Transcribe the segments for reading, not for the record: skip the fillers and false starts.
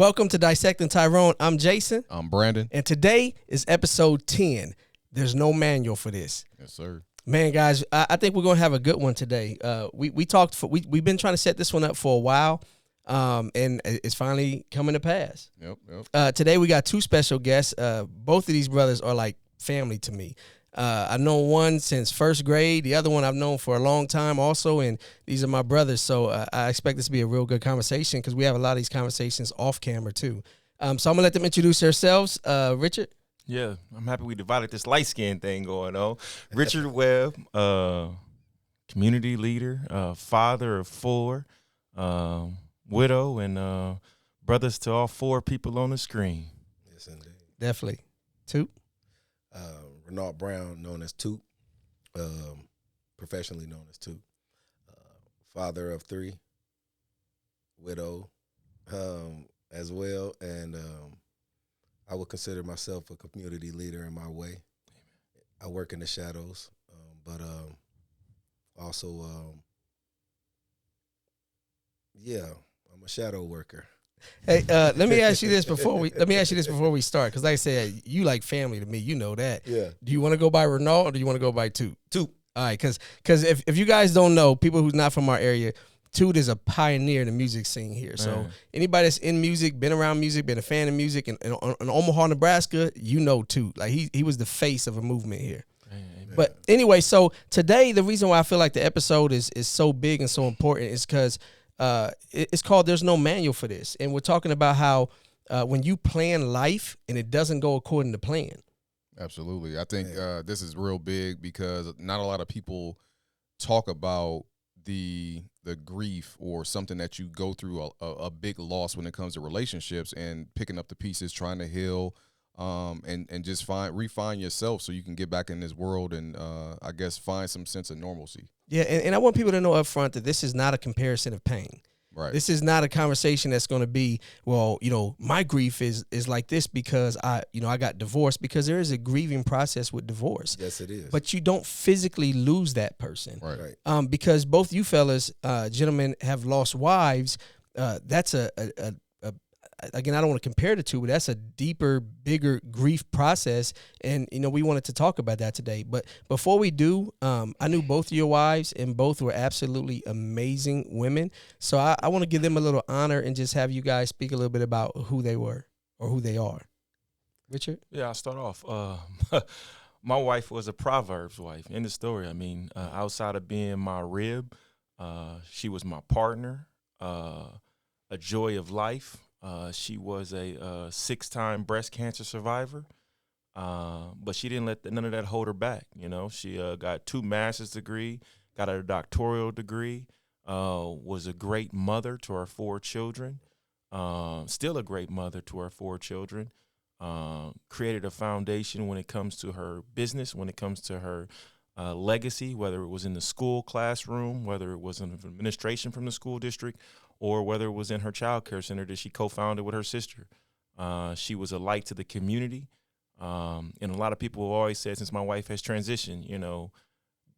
Welcome to Dissecting Tyrone. I'm Jason. I'm Brandon. And today is episode 10. There's no manual for this. Yes, sir. Man, guys, I think we're going to have a good one today. We've been trying to set this one up for a while, and it's finally coming to pass. Yep. Today we got two special guests. Both of these brothers are like family to me. I've known one since first grade. The other one I've known for a long time also, and these are my brothers. So I expect this to be a real good conversation because we have a lot of these conversations off camera too. So I'm going to let them introduce themselves. Richard? Yeah, I'm happy we divided this light skin thing going on. Richard Webb, community leader, father of four, widow, and brothers to all four people on the screen. Yes, indeed. Definitely. Toot? Renault Brown, known as Toot, professionally known as Toot. Father of three, widow as well, and I would consider myself a community leader in my way. I work in the shadows, but also, I'm a shadow worker. Hey, let me ask you this before we start, because like I said, you like family to me. You know that. Yeah. Do you want to go by Renault or do you want to go by Toot? Toot. All right, because if you guys don't know, people who's not from our area, Toot is a pioneer in the music scene here. So anybody that's in music, been around music, been a fan of music, and in Omaha, Nebraska, you know Toot. Like he was the face of a movement here. But anyway, so today the reason why I feel like the episode is so big and so important is because it's called There's No Manual for This. And we're talking about how when you plan life and it doesn't go according to plan. Absolutely. I think this is real big because not a lot of people talk about the grief or something that you go through, a big loss when it comes to relationships, and picking up the pieces, trying to heal, and just refine yourself so you can get back in this world and I guess find some sense of normalcy. Yeah, and I want people to know up front that this is not a comparison of pain. Right. This is not a conversation that's going to be, well, my grief is like this because I got divorced, because there is a grieving process with divorce. Yes, it is. But you don't physically lose that person. Right. Because both you fellas, gentlemen, have lost wives. That's again, I don't want to compare the two, but that's a deeper, bigger grief process. And, we wanted to talk about that today. But before we do, I knew both of your wives, and both were absolutely amazing women. So I want to give them a little honor and just have you guys speak a little bit about who they were or who they are. Richard? Yeah, I'll start off. My wife was a Proverbs wife. In the story, outside of being my rib, she was my partner, a joy of life. She was a 6-time breast cancer survivor, but she didn't let none of that hold her back. She got 2 master's degree, got a doctoral degree, was a great mother to our 4 children, still a great mother to our 4 children, created a foundation when it comes to her business, when it comes to her legacy, whether it was in the school classroom, whether it was in administration from the school district, or whether it was in her child care center that she co-founded with her sister. She was a light to the community. And a lot of people have always said, since my wife has transitioned,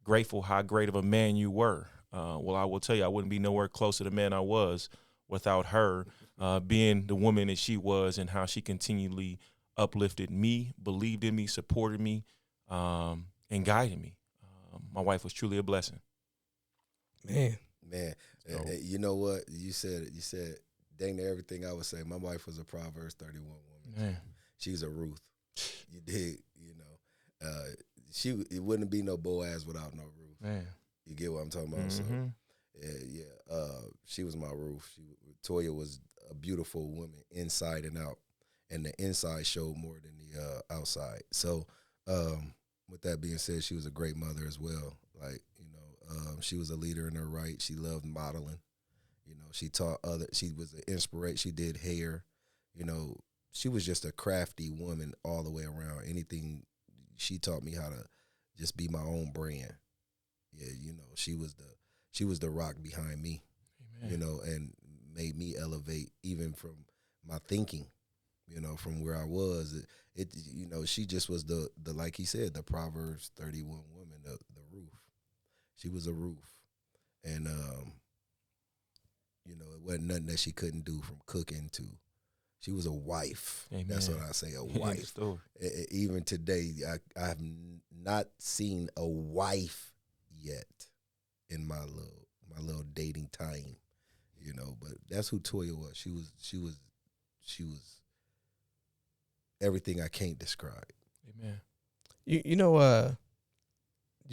grateful how great of a man you were. Well, I will tell you, I wouldn't be nowhere close to the man I was without her being the woman that she was, and how she continually uplifted me, believed in me, supported me, and guided me. My wife was truly a blessing. Man. You know what? You said dang near everything I would say. My wife was a Proverbs 31 woman. Man. She's a Ruth. You dig, it wouldn't be no Boaz without no Ruth. Man. You get what I'm talking about? Mm-hmm. So, she was my Ruth. Toya was a beautiful woman inside and out, and the inside showed more than the outside. So, with that being said, she was a great mother as well. She was a leader in her right. She loved modeling. She taught others. She was an inspiration. She did hair. She was just a crafty woman all the way around. Anything, she taught me how to just be my own brand. Yeah, she was the rock behind me. Amen. And made me elevate even from my thinking. From where I was. She just was the like he said, the Proverbs 31 woman, the roof. She was a roof. And, it wasn't nothing that she couldn't do, from cooking to, She was a wife. Amen. That's what I say, a wife. Even today, I have not seen a wife yet in my little dating time, you know. But that's who Toya was. She was everything I can't describe. Amen. You know,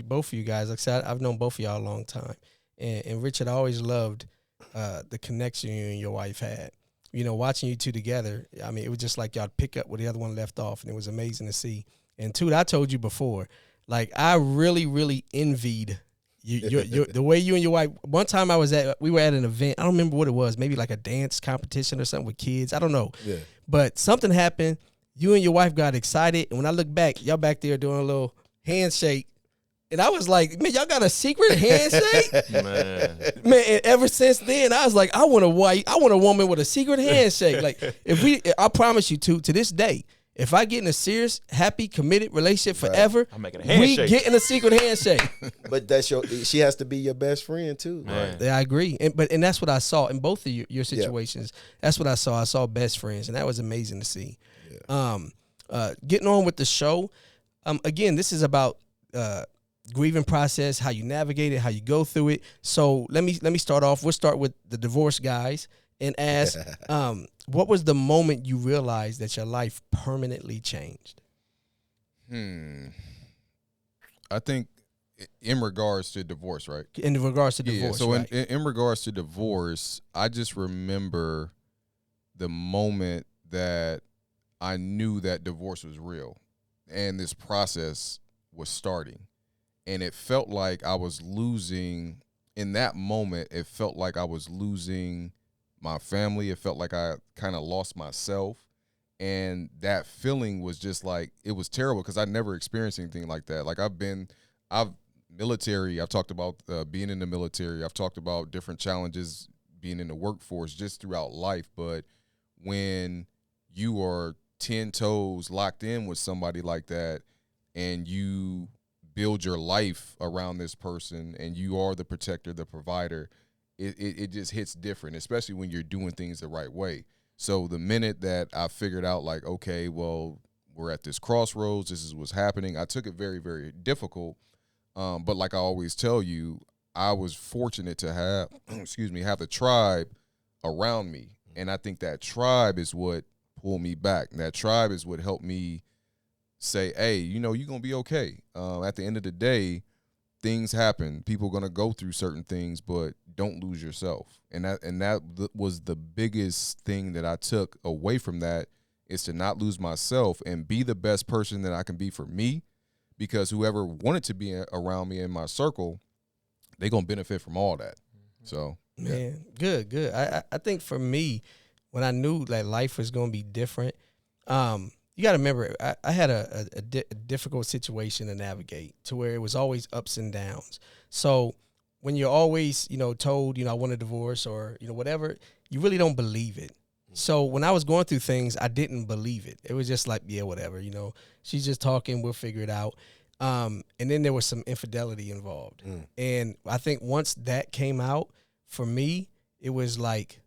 both of you guys, like I said, I've known both of y'all a long time, and Richard, I always loved the connection you and your wife had. You know, watching you two together, I mean, it was just like y'all pick up where the other one left off, and it was amazing to see. And Toot, I told you before, like I really, really envied you, the way you and your wife. One time we were at an event. I don't remember what it was, maybe like a dance competition or something with kids. I don't know. Yeah. But something happened. You and your wife got excited, and when I look back, y'all back there doing a little handshake. And I was like, man, y'all got a secret handshake? Man, and ever since then, I was like, I want a woman with a secret handshake. Like, I promise you, to this day, if I get in a serious, happy, committed relationship forever, I'm making a handshake. We get in a secret handshake. But she has to be your best friend too. Right. Yeah, I agree. And that's what I saw in both of your situations. Yeah. That's what I saw. I saw best friends, and that was amazing to see. Yeah. Getting on with the show. Again, this is about grieving process, how you navigate it, how you go through it. So let me start off. We'll start with the divorce guys and ask, what was the moment you realized that your life permanently changed? I think in regards to divorce, right? In regards to divorce, so right? in regards to divorce, I just remember the moment that I knew that divorce was real and this process was starting. And it felt like I was losing, in that moment, it felt like I was losing my family. It felt like I kind of lost myself. And that feeling was just like, it was terrible because I never experienced anything like that. Like military, I've talked about being in the military. I've talked about different challenges being in the workforce just throughout life. But when you are 10 toes locked in with somebody like that and you build your life around this person and you are the protector, the provider, it just hits different, especially when you're doing things the right way. So the minute that I figured out like, okay, well, we're at this crossroads, this is what's happening, I took it very, very difficult. But like I always tell you, I was fortunate to have, have the tribe around me. And I think that tribe is what pulled me back. And that tribe is what helped me say, hey, you know, you're going to be okay. At the end of the day, things happen. People are going to go through certain things, but don't lose yourself. And that was the biggest thing that I took away from that, is to not lose myself and be the best person that I can be for me, because whoever wanted to be around me in my circle, they're going to benefit from all that. So, yeah. Man, good. I think for me, when I knew that life was going to be different, you got to remember, I had a difficult situation to navigate, to where it was always ups and downs. So when you're always, told, I want a divorce or, whatever, you really don't believe it. So when I was going through things, I didn't believe it. It was just like, yeah, whatever, she's just talking, we'll figure it out. And then there was some infidelity involved. And I think once that came out, for me, it was like,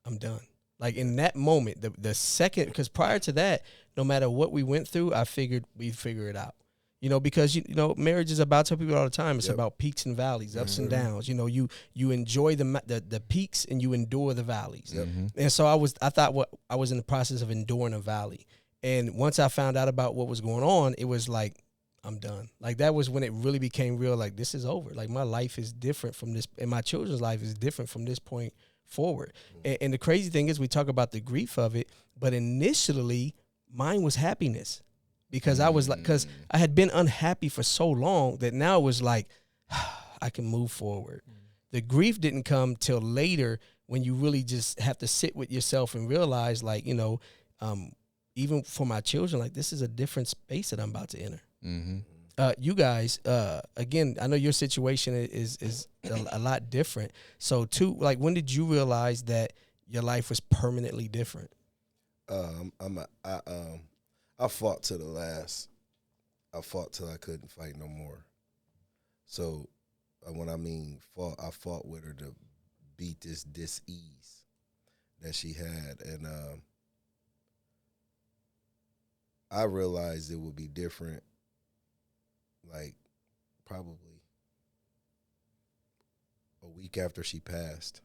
I'm done. Like in that moment, the second, because prior to that, no matter what we went through, I figured we'd figure it out. Because marriage is about, tell people all the time, it's about peaks and valleys, ups and downs. You enjoy the peaks and you endure the valleys. And so I thought I was in the process of enduring a valley. And once I found out about what was going on, it was like, I'm done. Like that was when it really became real. Like this is over. Like my life is different from this, and my children's life is different from this point forward. And the crazy thing is, we talk about the grief of it, but initially mine was happiness, because I was like, because I had been unhappy for so long that now it was like, I can move forward. The grief didn't come till later, when you really just have to sit with yourself and realize, like, even for my children, like this is a different space that I'm about to enter. You guys, again, I know your situation is a lot different. So, Toot, like, when did you realize that your life was permanently different? I fought to the last. I fought till I couldn't fight no more. So, when I mean fought, I fought with her to beat this dis-ease that she had, and I realized it would be different, like probably a week after she passed,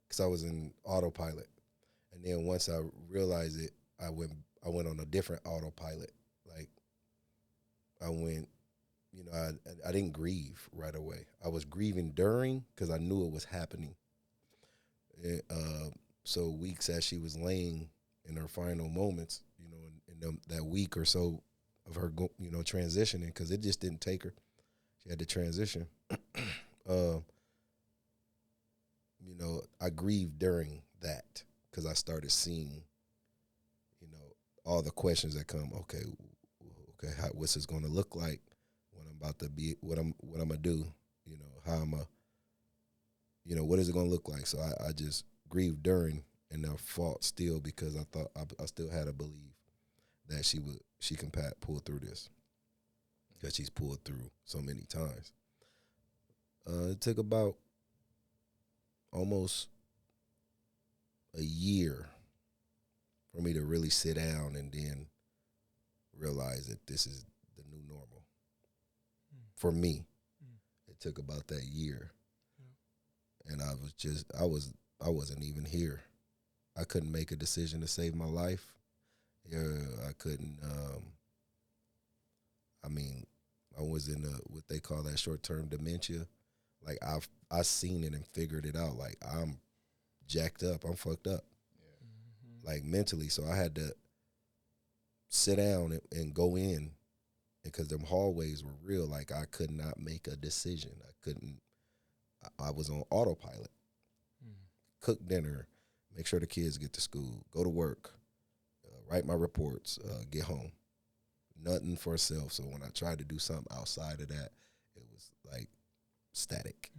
because I was in autopilot, and then once I realized it, I went on a different autopilot. Like I went, you know, I didn't grieve right away. I was grieving during because I knew it was happening. And, so weeks as she was laying in her final moments, you know, in that week or so of her, you know, transitioning, because it just didn't take her. She had to transition. You know, I grieved during that because I started seeing, you know, all the questions that come. Okay, what's this going to look like? What I'm about to be, what I'm gonna do? You know, how I'm a, you know, what is it going to look like? So I just grieved during, and I fought still because I thought I still had to believe that she can pull through this, because she's pulled through so many times. It took about almost a year for me to really sit down and then realize that this is the new normal. For me, it took about that year. And I wasn't even here. I couldn't make a decision to save my life. I couldn't, I was in what they call that short-term dementia. Like I seen it and figured it out. Like I'm jacked up. I'm fucked up. Yeah. Like mentally. So I had to sit down and go in, because them hallways were real. Like I could not make a decision. I was on autopilot. Cook dinner, make sure the kids get to school, go to work, write my reports, get home. Nothing for self. So when I tried to do something outside of that, it was like static.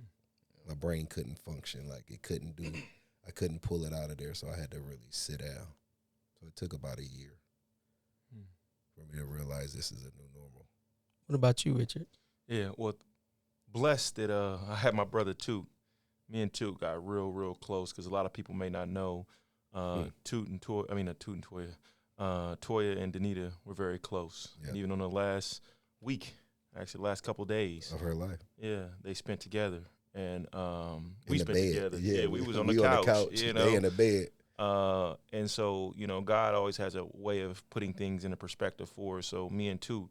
My brain couldn't function. Like I couldn't pull it out of there. So I had to really sit down. So it took about a year for me to realize this is a new normal. What about you, Richard? Yeah, well, blessed that I had my brother Toot. Me and Toot got real close, because a lot of people may not know Toot and Toya. Toya and Danita were very close. Yeah. And even on the last week, actually last couple days Of her life. Yeah, they spent together, and we spent bed. together. Yeah, we was on the couch. You know, they in the bed. And so, you know, God always has a way of putting things into perspective for us. So me and Toot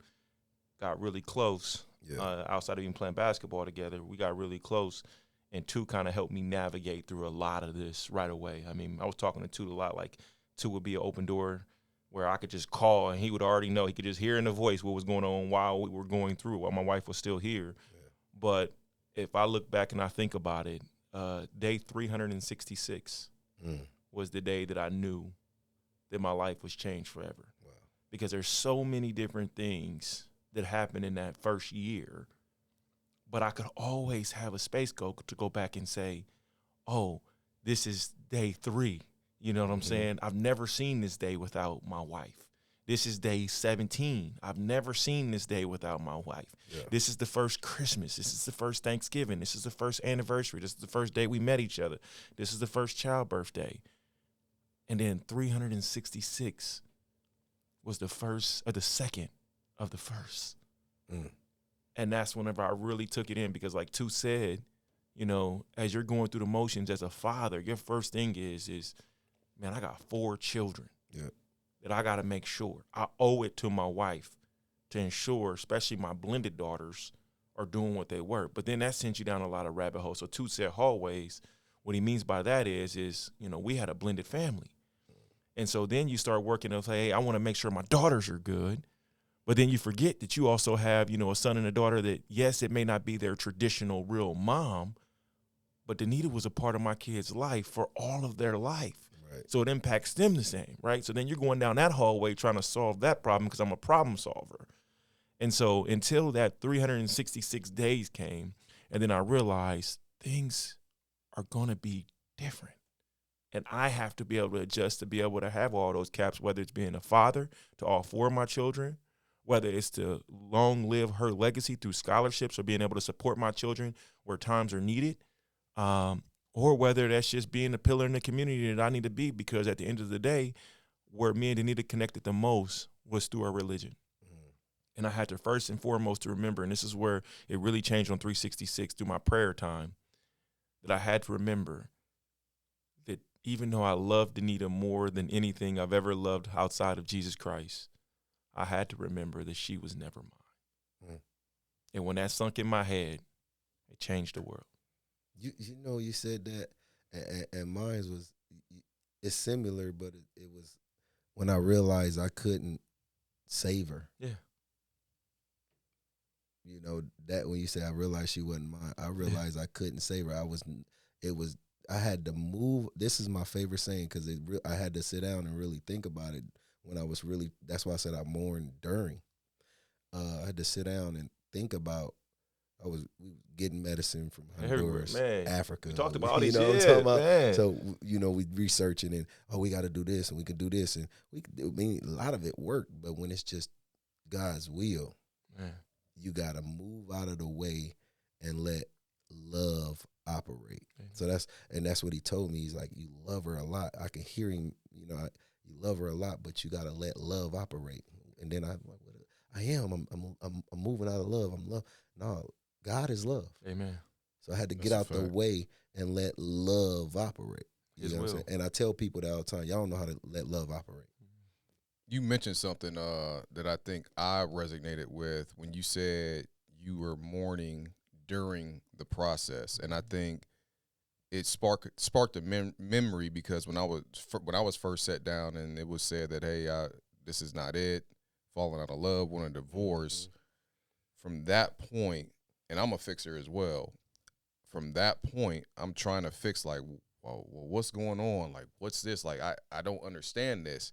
got really close. Outside of even playing basketball together, we got really close. And Toot kind of helped me navigate through a lot of this right away. I mean, I was talking to Toot a lot. Like, Toot would be an open door where I could just call, and he would already know. He could just hear in the voice what was going on while we were going through, while my wife was still here. Yeah. But if I look back and I think about it, day 366 was the day that I knew that my life was changed forever. Wow. Because there's so many different things that happened in that first year. But I could always have a space to go back and say, oh, this is day 3. You know what I'm saying? I've never seen this day without my wife. This is day 17. I've never seen this day without my wife. Yeah. This is the first Christmas. This is the first Thanksgiving. This is the first anniversary. This is the first day we met each other. This is the first childbirth day. And then 366 was the first, or the second of the first. And that's whenever I really took it in, because like Toot said, you know, as you're going through the motions as a father, your first thing is, man, I got 4 children that I got to make sure. I owe it to my wife to ensure, especially my blended daughters, are doing what they were. But then that sends you down a lot of rabbit holes. So Toot said hallways. What he means by that is, you know, we had a blended family. And so then you start working and say, hey, I want to make sure my daughters are good. But then you forget that you also have, you know, a son and a daughter that, yes, it may not be their traditional real mom, but Danita was a part of my kids' life for all of their life. Right. So it impacts them the same, right? So then you're going down that hallway trying to solve that problem, because I'm a problem solver. And so until that 366 days came, and then I realized things are going to be different. And I have to be able to adjust to be able to have all those caps, whether it's being a father to all 4 of my children, whether it's to long live her legacy through scholarships or being able to support my children where times are needed, or whether that's just being a pillar in the community that I need to be, because at the end of the day, where me and Danita connected the most was through our religion. And I had to first and foremost to remember, and this is where it really changed on 366 through my prayer time, that I had to remember that even though I loved Danita more than anything I've ever loved outside of Jesus Christ, I had to remember that she was never mine. And when that sunk in my head, it changed the world. You know, you said that, and mine was, it's similar, but it was when I realized I couldn't save her. Yeah. You know, that when you say I realized she wasn't mine, I realized I couldn't save her. I had to move. This is my favorite saying because I had to sit down and really think about it when I was really, that's why I said I mourned during. I had to sit down and think about, we getting medicine from Honduras, Africa. We talked about all these what I'm shit, talking about? man. So, you know, we researching and, we got to do this and we can do this. And I mean, a lot of it worked, but when it's just God's will, Man. you got to move out of the way and let love operate. Mm-hmm. So that's what he told me. He's like, you love her a lot. I can hear him, you know, you love her a lot, but you got to let love operate. And then I'm like, I'm moving out of love. I'm love. No, God is love. Amen. So I had to get out the way and let love operate. You know what I'm saying? And I tell people that all the time, y'all don't know how to let love operate. You mentioned something that I think I resonated with when you said you were mourning during the process, and I think it sparked a memory because when I was first sat down and it was said that, hey, this is not it, falling out of love, want a divorce. From that point, and I'm a fixer as well. From that point, I'm trying to fix like, well, what's going on? Like, what's this? Like, I don't understand this.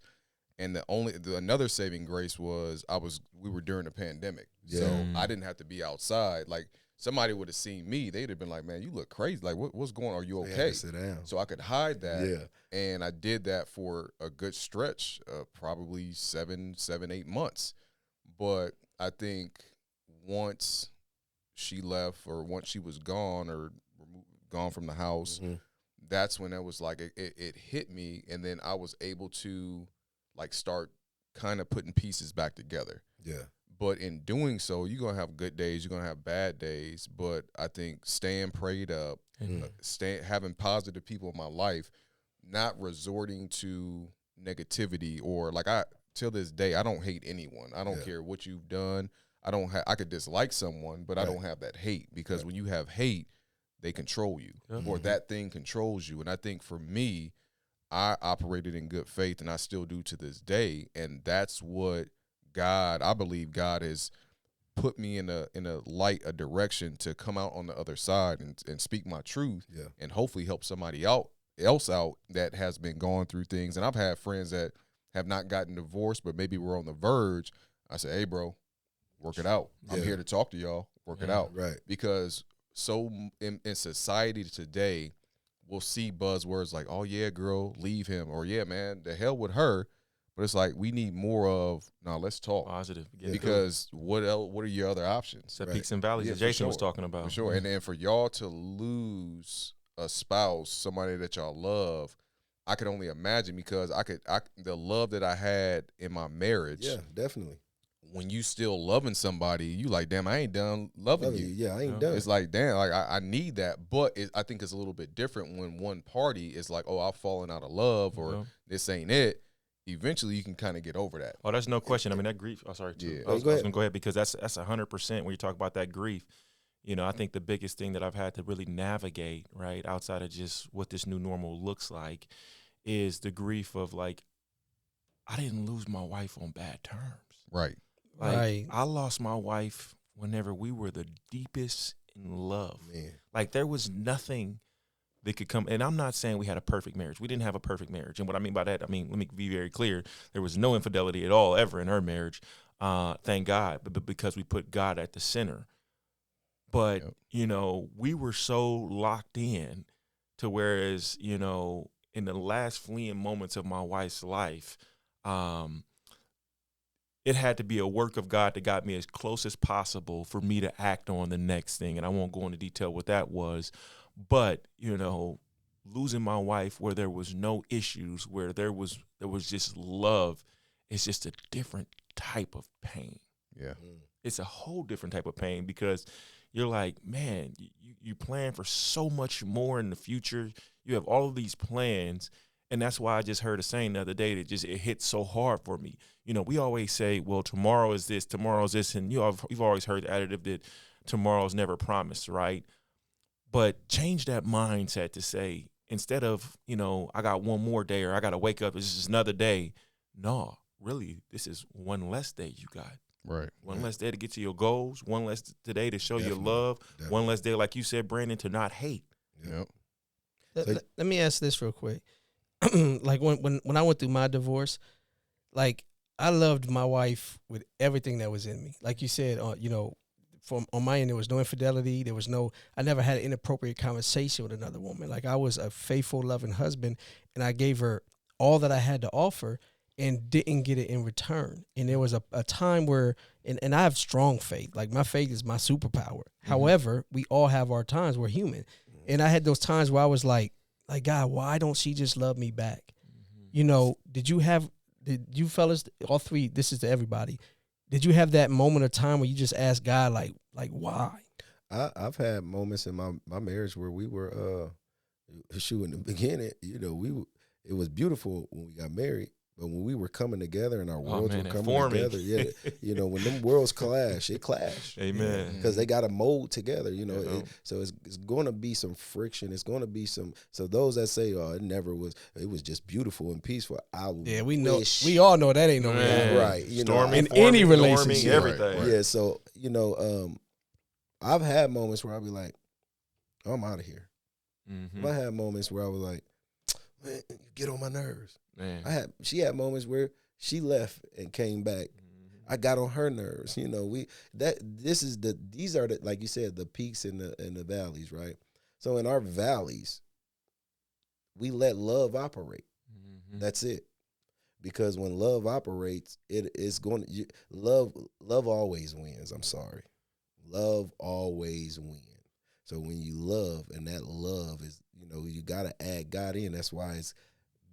And another saving grace was we were during the pandemic. Yeah. So I didn't have to be outside. Like, somebody would have seen me, they'd have been like, man, you look crazy. Like, what's going on? Are you okay? Sit down. So I could hide that. Yeah. And I did that for a good stretch, probably 7-8 months. But I think once she left or once she was gone or gone from the house, that's when it was like it hit me. And then I was able to like start kind of putting pieces back together. Yeah. But in doing so, you're going to have good days, you're going to have bad days. But I think staying prayed up, having positive people in my life, not resorting to negativity or like till this day, I don't hate anyone. I don't care what you've done. I could dislike someone, but I don't have that hate because when you have hate, they control you or that thing controls you. And I think for me, I operated in good faith and I still do to this day. And that's what I believe God has put me in a light, a direction to come out on the other side and speak my truth and hopefully help somebody else out that has been going through things. And I've had friends that have not gotten divorced, but maybe we're on the verge. I say, hey, bro, work it out. I'm here to talk to y'all. Work it out. Right. Because so in society today, we'll see buzzwords like, oh, yeah, girl, leave him. Or, yeah, man, the hell with her. But it's like we need more of, let's talk. Positive. Because what else? What are your other options? The peaks and valleys that Jason was talking about. For sure. And then for y'all to lose a spouse, somebody that y'all love, I could only imagine because the love that I had in my marriage. Yeah, definitely. When you still loving somebody, you like, damn, I ain't done loving you. Yeah, I ain't done. It's like, damn, like I need that. But I think it's a little bit different when one party is like, oh, I've fallen out of love or this ain't it. Eventually, you can kind of get over that. Oh, there's no question. I mean, that grief. Oh, sorry. Yeah. I was going to go ahead because that's 100% when you talk about that grief. You know, I think the biggest thing that I've had to really navigate, right, outside of just what this new normal looks like, is the grief of like, I didn't lose my wife on bad terms. Right. Like, I lost my wife whenever we were the deepest in love. Man. Like, there was nothing that could come. And I'm not saying we had a perfect marriage. We didn't have a perfect marriage. And what I mean by that, let me be very clear. There was no infidelity at all ever in her marriage. Thank God. But because we put God at the center. But, you know, we were so locked in to whereas, you know, in the last fleeing moments of my wife's life, it had to be a work of God that got me as close as possible for me to act on the next thing. And I won't go into detail what that was. But, you know, losing my wife where there was no issues, where there was just love, it's just a different type of pain. Yeah. It's a whole different type of pain because you're like, man, you plan for so much more in the future. You have all of these plans. And that's why I just heard a saying the other day that it hit so hard for me. You know, we always say, well, tomorrow is this, and you've always heard the additive that tomorrow's never promised, right? But change that mindset to say, instead of, you know, I got one more day or I got to wake up, it's just another day. No, really, this is one less day you got. Right. One less day to get to your goals, one less today to show your love, one less day, like you said, Brandon, to not hate. Yep. Let me ask this real quick. Like when I went through my divorce, like I loved my wife with everything that was in me. Like you said, you know, on my end, there was no infidelity. I never had an inappropriate conversation with another woman. Like I was a faithful, loving husband, and I gave her all that I had to offer and didn't get it in return. And there was a time where, and I have strong faith. Like my faith is my superpower. However, we all have our times. We're human. And I had those times where I was like, God, why don't she just love me back? You know, did you fellas, all three, this is to everybody, did you have that moment of time where you just asked God, like why? I've had moments in my marriage where we were, in the beginning, you know, it was beautiful when we got married. But when we were coming together and our worlds were coming together, you know, when them worlds clash, it clashed. Amen. Because they got to mold together, you know. So it's going to be some friction. It's going to be some. So those that say, "Oh, it was just beautiful and peaceful," we all know that ain't no right. You storming, know, in any relationship, everything. Right. Yeah. So you know, I've had moments where I'll be like, oh, "I'm out of here." I had moments where I was like, "Man, you get on my nerves." Man. She had moments where she left and came back. I got on her nerves. You know, these are the, like you said, the peaks and the valleys, right? So in our valleys, we let love operate. That's it. Because when love operates, love always wins. I'm sorry. Love always wins. So when you love, and that love is, you know, you got to add God in. That's why it's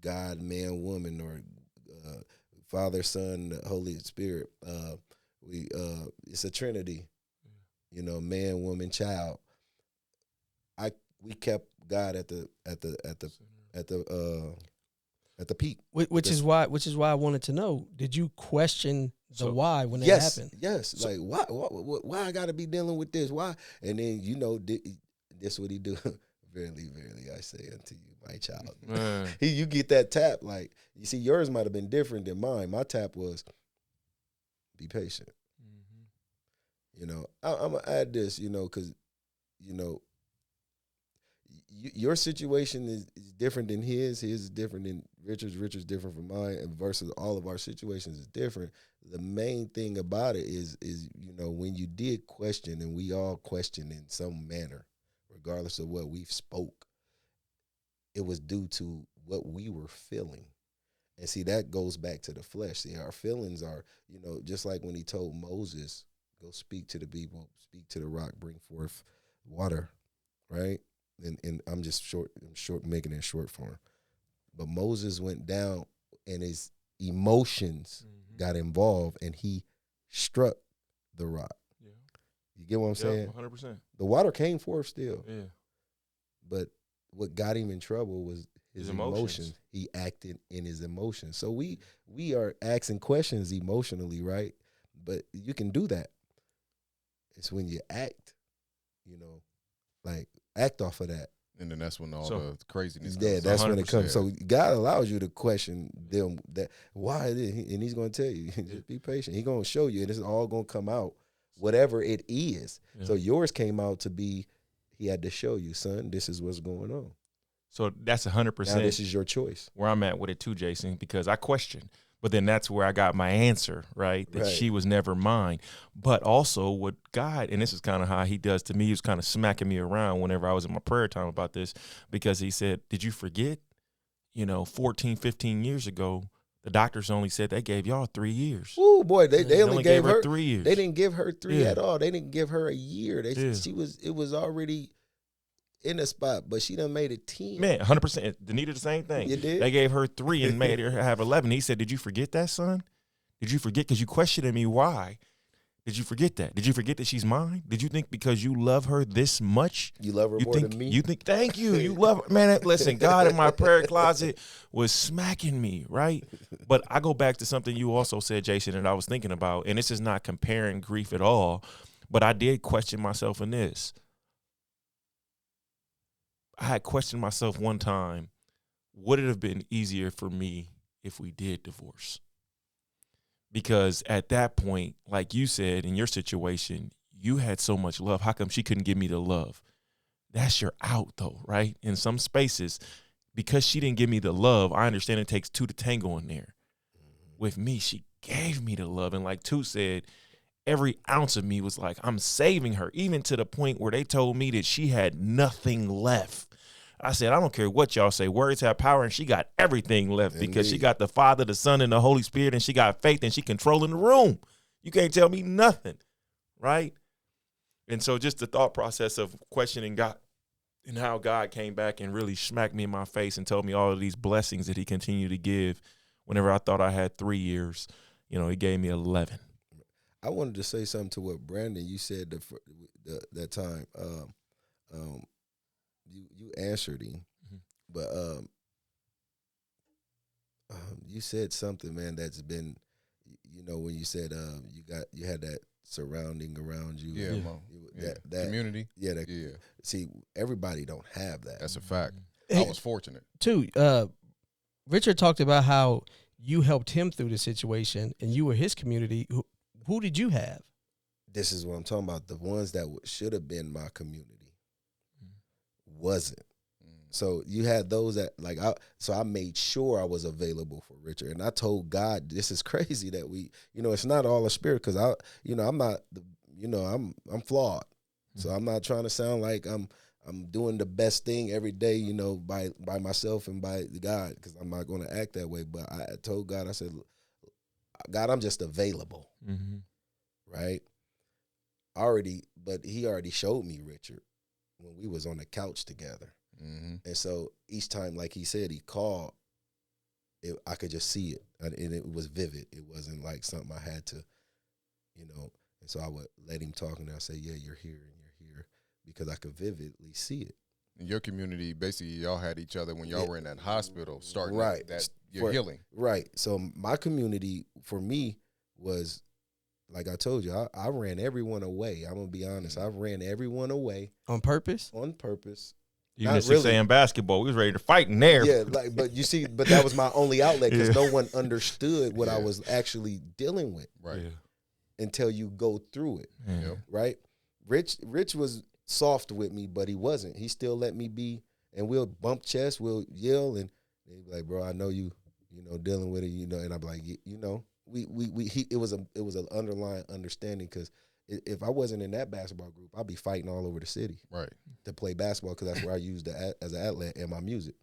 God, man, woman, or Father, Son, Holy Spirit. It's a Trinity. You know, man, woman, child. We kept God at the peak. Which is why I wanted to know. Did you question the why when it happened? Yes. So, like why I got to be dealing with this? Why? And then you know this what he do. Verily, verily, I say unto you, my child. You get that tap. Like, you see, yours might have been different than mine. My tap was, be patient. You know, I'm going to add this, you know, because, you know, your situation is different than his. His is different than Richard's. Richard's different from mine. And versus all of our situations is different. The main thing about it is, you know, when you did question, and we all question in some manner, regardless of what we've spoke, it was due to what we were feeling. And see, that goes back to the flesh. See, our feelings are, you know, just like when he told Moses, go speak to the people, speak to the rock, bring forth water, right? And I'm just making it short form. But Moses went down and his emotions got involved and he struck the rock. You get what I'm saying? 100%. The water came forth still. Yeah. But what got him in trouble was his emotions. He acted in his emotions. So we are asking questions emotionally, right? But you can do that. It's when you act, you know, like act off of that. And then that's when all the craziness Yeah, comes. that's 100%. when it comes. So God allows you to question them, that why it is, and he's going to tell you, just be patient. He's going to show you, and it's all going to come out, whatever it is. Yeah. So yours came out to be, he had to show you, son, this is what's going on. So that's 100%. Now this is your choice. Where I'm at with it too, Jason, because I questioned. But then that's where I got my answer, right? That she was never mine. But also what God, and this is kind of how he does to me, he was kind of smacking me around whenever I was in my prayer time about this, because he said, did you forget, 14, 15 years ago, the doctors only said they gave y'all 3 years. Oh boy, they only gave her 3 years. They didn't give her 3 at all. They didn't give her a year. It in the spot, but she done made it 10. Man, 100%. Danita, the same thing. You did? They gave her 3 and made her have 11. He said, "Did you forget that, son? Did you forget? Because you questioned me why. Did you forget that? Did you forget that she's mine? Did you think because you love her this much? You love her more than me? You think, thank you. You love her. Man, listen, God in my prayer closet was smacking me, right? But I go back to something you also said, Jason, and I was thinking about, and this is not comparing grief at all, but I did question myself in this. I had questioned myself one time, would it have been easier for me if we did divorce? Because at that point, like you said, in your situation, you had so much love. How come she couldn't give me the love? That's your out, though, right? In some spaces, because she didn't give me the love, I understand it takes 2 to tango in there. With me, she gave me the love. And like Toot said, every ounce of me was like, I'm saving her, even to the point where they told me that she had nothing left. I said, I don't care what y'all say. Words have power, and she got everything left. Indeed. Because she got the Father, the Son, and the Holy Spirit, and she got faith, and she controlling the room. You can't tell me nothing, right? And so just the thought process of questioning God and how God came back and really smacked me in my face and told me all of these blessings that he continued to give whenever I thought I had 3 years. You know, he gave me 11. I wanted to say something to what Brandon, you said that time. You answered him, but you said something, man, that's been, you know, when you said you had that surrounding around you, that community, See, everybody don't have that. That's a fact. Hey, I was fortunate too. Richard talked about how you helped him through the situation, and you were his community. Who did you have? This is what I'm talking about. The ones that should have been my community wasn't. So you had those that I made sure I was available for Richard, and I told God, this is crazy that we, you know, it's not all a spirit, because I'm not, I'm flawed, so I'm not trying to sound like I'm doing the best thing every day, you know, by myself and by God, because I'm not going to act that way. But I told God, I said, God, I'm just available, right? But he already showed me Richard when we was on the couch together. And so each time, like he said, he called, I could just see it, and it was vivid. It wasn't like something I had to, you know, and so I would let him talk, and I'd say, yeah, you're here, and you're here, because I could vividly see it. In your community, basically, y'all had each other when y'all were in that hospital, starting your healing. Right. So my community, for me, was, like I told you, I ran everyone away. I'm going to be honest. I ran everyone away. On purpose? On purpose. Even at 6 a.m. basketball, we was ready to fight in there. Yeah, but you see, but that was my only outlet, because no one understood what I was actually dealing with. Right. Until you go through it. Right? Rich was soft with me, but he wasn't. He still let me be, and we'll bump chests, we'll yell, and he'd be like, bro, I know you know, dealing with it, you know, and I'm like, you know, it was an underlying understanding, because if I wasn't in that basketball group, I'd be fighting all over the city, right, to play basketball, because that's where I used it as an outlet and my music.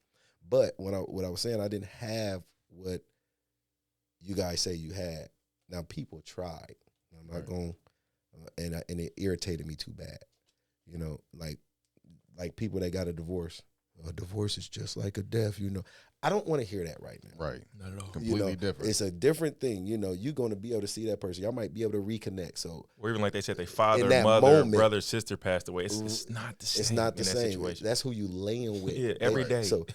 But what I was saying, I didn't have what you guys say you had. Now, people tried. I'm not going, and it irritated me too bad. You know, like people that got a divorce. A divorce is just like a death, you know. I don't want to hear that right now. Right. Not at all. Completely different. It's a different thing. You know, you're going to be able to see that person. Y'all might be able to reconnect. So, or even like they said, their father, mother, moment, brother, sister passed away. It's not the same. It's not the same. Situation. That's who you laying with. Yeah, every day. So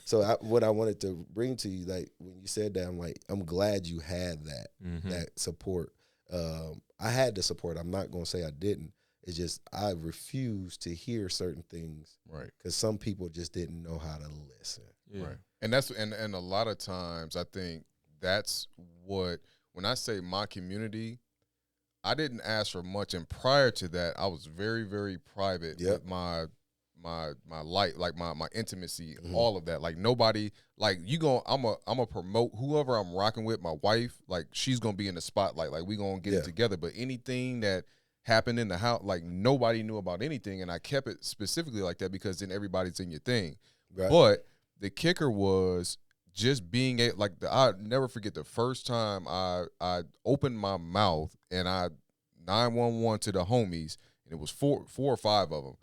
what I wanted to bring to you, like when you said that, I'm like, I'm glad you had that that support. I had the support. I'm not going to say I didn't. It's just I refused to hear certain things, right? Because some people just didn't know how to listen, right? And that's and a lot of times I think that's what, when I say my community, I didn't ask for much, and prior to that, I was very, very private with my light, like my intimacy, all of that. Like nobody, like I'm a promote whoever I'm rocking with. My wife, like she's gonna be in the spotlight. Like we gonna get it together. But anything that happened in the house, like nobody knew about anything, and I kept it specifically like that because then everybody's in your thing. Right. But the kicker was just being I never forget the first time I opened my mouth and I 911 to the homies, and it was four or five of them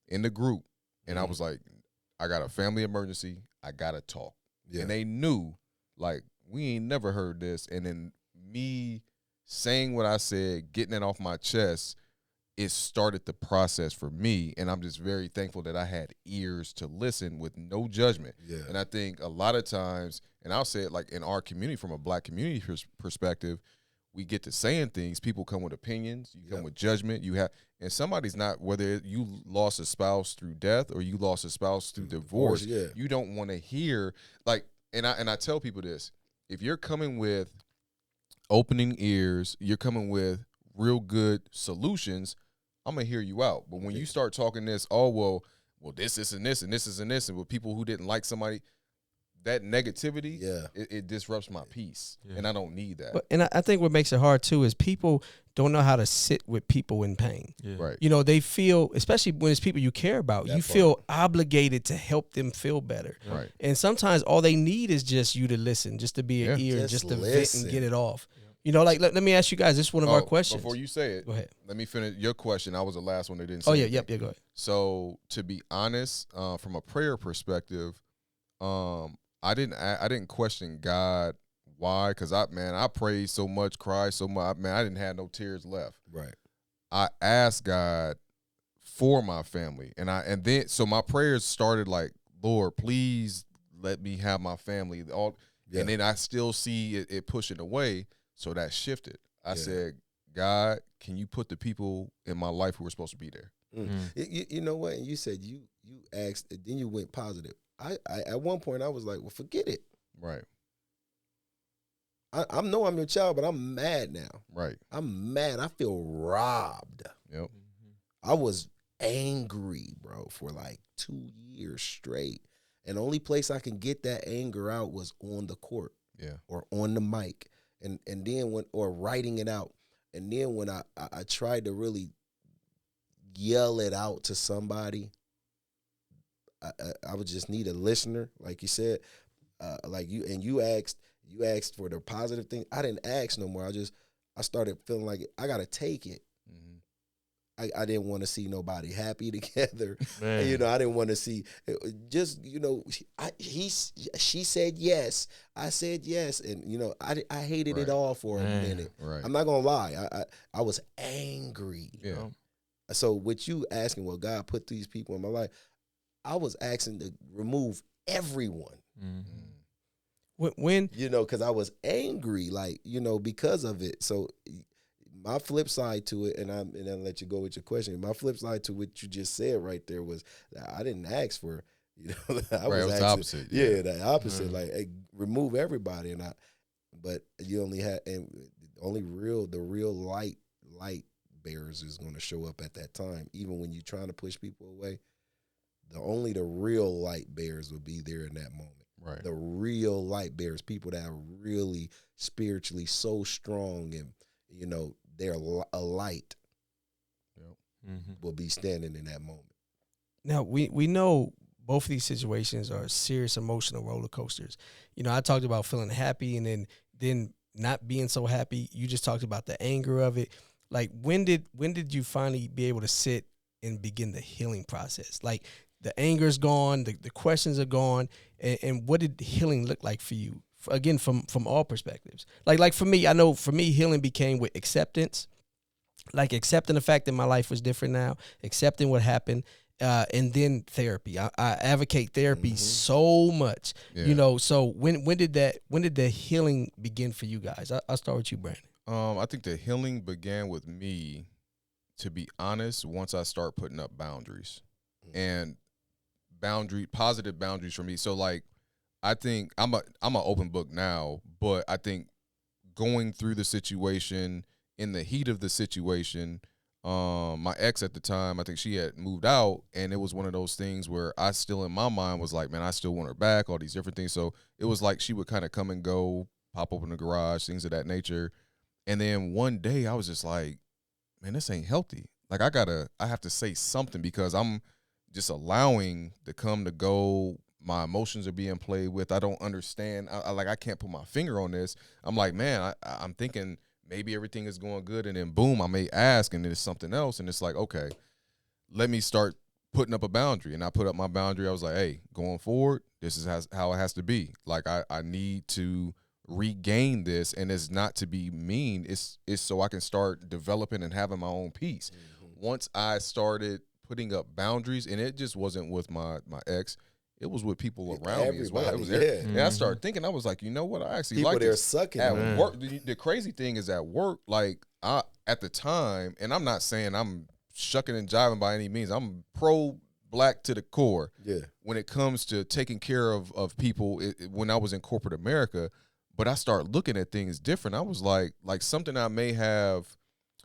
in the group, and I was like, I got a family emergency. I gotta talk. Yeah. And they knew, like, we ain't never heard this. And then me saying what I said, getting it off my chest, it started the process for me. And I'm just very thankful that I had ears to listen with no judgment. Yeah. And I think a lot of times, and I'll say it like in our community, from a black community perspective, we get to saying things. People come with opinions. You come with judgment. And somebody's not, whether you lost a spouse through death or you lost a spouse through divorce, you don't want to hear, like, and I tell people this, if you're coming with opening ears, you're coming with real good solutions, I'm going to hear you out. But when you start talking this, well, this, and this, and this, and this, and with people who didn't like somebody, that negativity, it disrupts my peace, and I don't need that. And I think what makes it hard, too, is people don't know how to sit with people in pain. Yeah. Right. You know, they feel, especially when it's people you care about, you feel obligated to help them feel better. Right. And sometimes all they need is just you to listen, just to be an ear, just to vent and get it off. You know, like, let me ask you guys, this is one of our questions. Before you say it, go ahead. Let me finish your question. I was the last one that didn't say anything. anything. Yeah, go ahead. So, to be honest, from a prayer perspective, I didn't question God why, because I prayed so much, cried so much, man, I didn't have no tears left. Right. I asked God for my family, and then my prayers started like, Lord, please let me have my family. And then I still see it pushing away, so that shifted. I said, God, can you put the people in my life who are supposed to be there? You know what? And you said you asked, and then you went positive. I at one point I was like, well, forget it. Right. I know I'm your child, but I'm mad now. Right. I'm mad. I feel robbed. Yep. I was angry, bro, for like 2 years straight. And the only place I can get that anger out was on the court. Yeah. Or on the mic. And then or writing it out. And then when I tried to really yell it out to somebody, I would just need a listener, like you said, like you asked for the positive thing. I didn't ask no more. I started feeling like I gotta take it. I didn't want to see nobody happy together. Man. You know, I didn't want to see just, you know, she said yes, I said yes, and you know, I hated it all for a minute. Right. I'm not gonna lie, I was angry. Yeah. So with you asking, well, God put these people in my life, I was asking to remove everyone. When you know, because I was angry, like, you know, because of it. So my flip side to it, and I'll let you go with your question. My flip side to what you just said right there was that I didn't ask for, you know, I was asking, the opposite. Yeah, the opposite. Like, hey, remove everybody, but you only had, and the real light bearers is going to show up at that time. Even when you're trying to push people away, the real light bearers will be there in that moment. Right. The real light bearers, people that are really spiritually so strong, and you know, they're a light, will be standing in that moment. Now we know both of these situations are serious emotional roller coasters. You know, I talked about feeling happy and then not being so happy. You just talked about the anger of it. Like, when did you finally be able to sit and begin the healing process? Like, the anger's gone, the questions are gone, and what did healing look like for you? Again, from all perspectives. Like for me, I know for me, healing became with acceptance, like accepting the fact that my life was different now, accepting what happened, and then therapy. I advocate therapy so much, you know. So when did the healing begin for you guys? I'll start with you, Brandon. I think the healing began with me, to be honest, once I start putting up boundaries, and positive boundaries for me. So like, I think I'm an open book now, but I think going through the situation, in the heat of the situation, my ex at the time, I think she had moved out, and it was one of those things where I still, in my mind, was like, man, I still want her back, all these different things. So it was like she would kind of come and go, pop up in the garage, things of that nature. And then one day I was just like, man, this ain't healthy. Like, I have to say something, because I'm just allowing the come to go. My emotions are being played with. I don't understand. I can't put my finger on this. I'm like, man, I'm thinking maybe everything is going good, and then boom, I may ask, and it's something else, and it's like, okay, let me start putting up a boundary, and I put up my boundary. I was like, hey, going forward, this is how it has to be. Like I need to regain this, and it's not to be mean. It's so I can start developing and having my own peace. Once I started putting up boundaries, and it just wasn't with my ex, it was with people around me as well. It was and I started thinking, I was like, you know what, I actually people like there this. sucking At work, the crazy thing is at work, like I at the time, and I'm not saying I'm shucking and jiving by any means. I'm pro Black to the core. Yeah. When it comes to taking care of people, when I was in corporate America, but I started looking at things different. I was like something I may have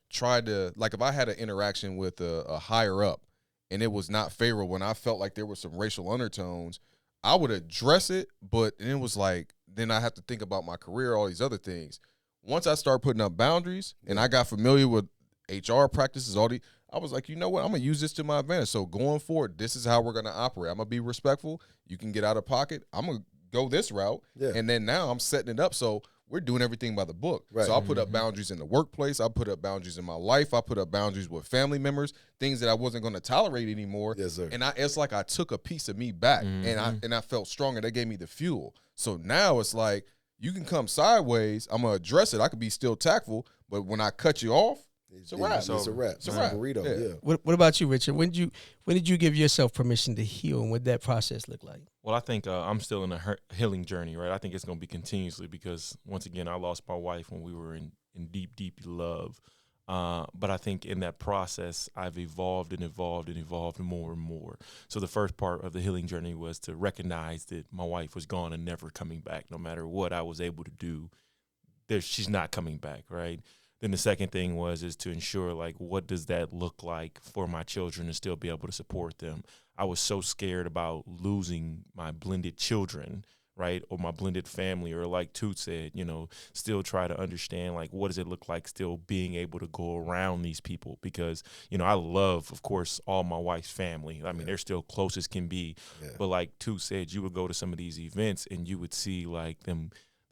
tried to, like if I had an interaction with a higher up and it was not favorable, when I felt like there were some racial undertones, I would address it, but it was like, then I have to think about my career, all these other things. Once I started putting up boundaries and I got familiar with HR practices, I was like, you know what, I'm going to use this to my advantage. So going forward, this is how we're going to operate. I'm going to be respectful. You can get out of pocket. I'm going to go this route. Yeah. And then now I'm setting it up so we're doing everything by the book. Right. So I put up boundaries in the workplace. I put up boundaries in my life. I put up boundaries with family members, things that I wasn't going to tolerate anymore. Yes, sir. And it's like I took a piece of me back, and I felt stronger. They gave me the fuel. So now it's like, you can come sideways. I'm going to address it. I could be still tactful, but when I cut you off, it's a wrap. It's a wrap. It's a burrito. Yeah. What about you, Richard? When did you give yourself permission to heal, and what did that process look like? Well, I think I'm still in a healing journey, right? I think it's going to be continuously because, once again, I lost my wife when we were in deep, deep love. But I think in that process, I've evolved and evolved and evolved more and more. So the first part of the healing journey was to recognize that my wife was gone and never coming back. No matter what I was able to do, she's not coming back, right? Then the second thing is to ensure, like, what does that look like for my children to still be able to support them? I was so scared about losing my blended children, right, or my blended family, or like Toot said, still try to understand, like, what does it look like still being able to go around these people? Because, I love, of course, all my wife's family. I mean, they're still close as can be. Yeah. But like Toot said, you would go to some of these events and you would see, like, the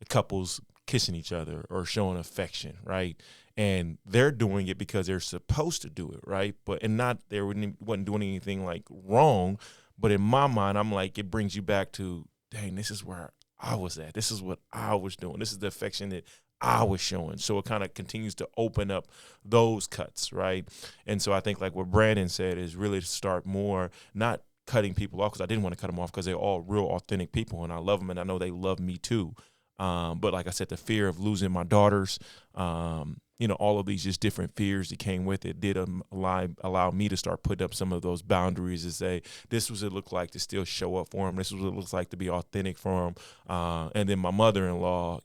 couples kissing each other or showing affection, right? And they're doing it because they're supposed to do it, right? They wasn't doing anything like wrong, but in my mind, I'm like, it brings you back to, dang, this is where I was at. This is what I was doing. This is the affection that I was showing. So it kind of continues to open up those cuts, right? And so I think, like what Brandon said, is really to start more, not cutting people off, because I didn't want to cut them off because they're all real authentic people and I love them and I know they love me too. But like I said, the fear of losing my daughters, all of these just different fears that came with it did allow me to start putting up some of those boundaries to say, this was what it looked like to still show up for them. This was what it looks like to be authentic for them. And then my mother-in-law,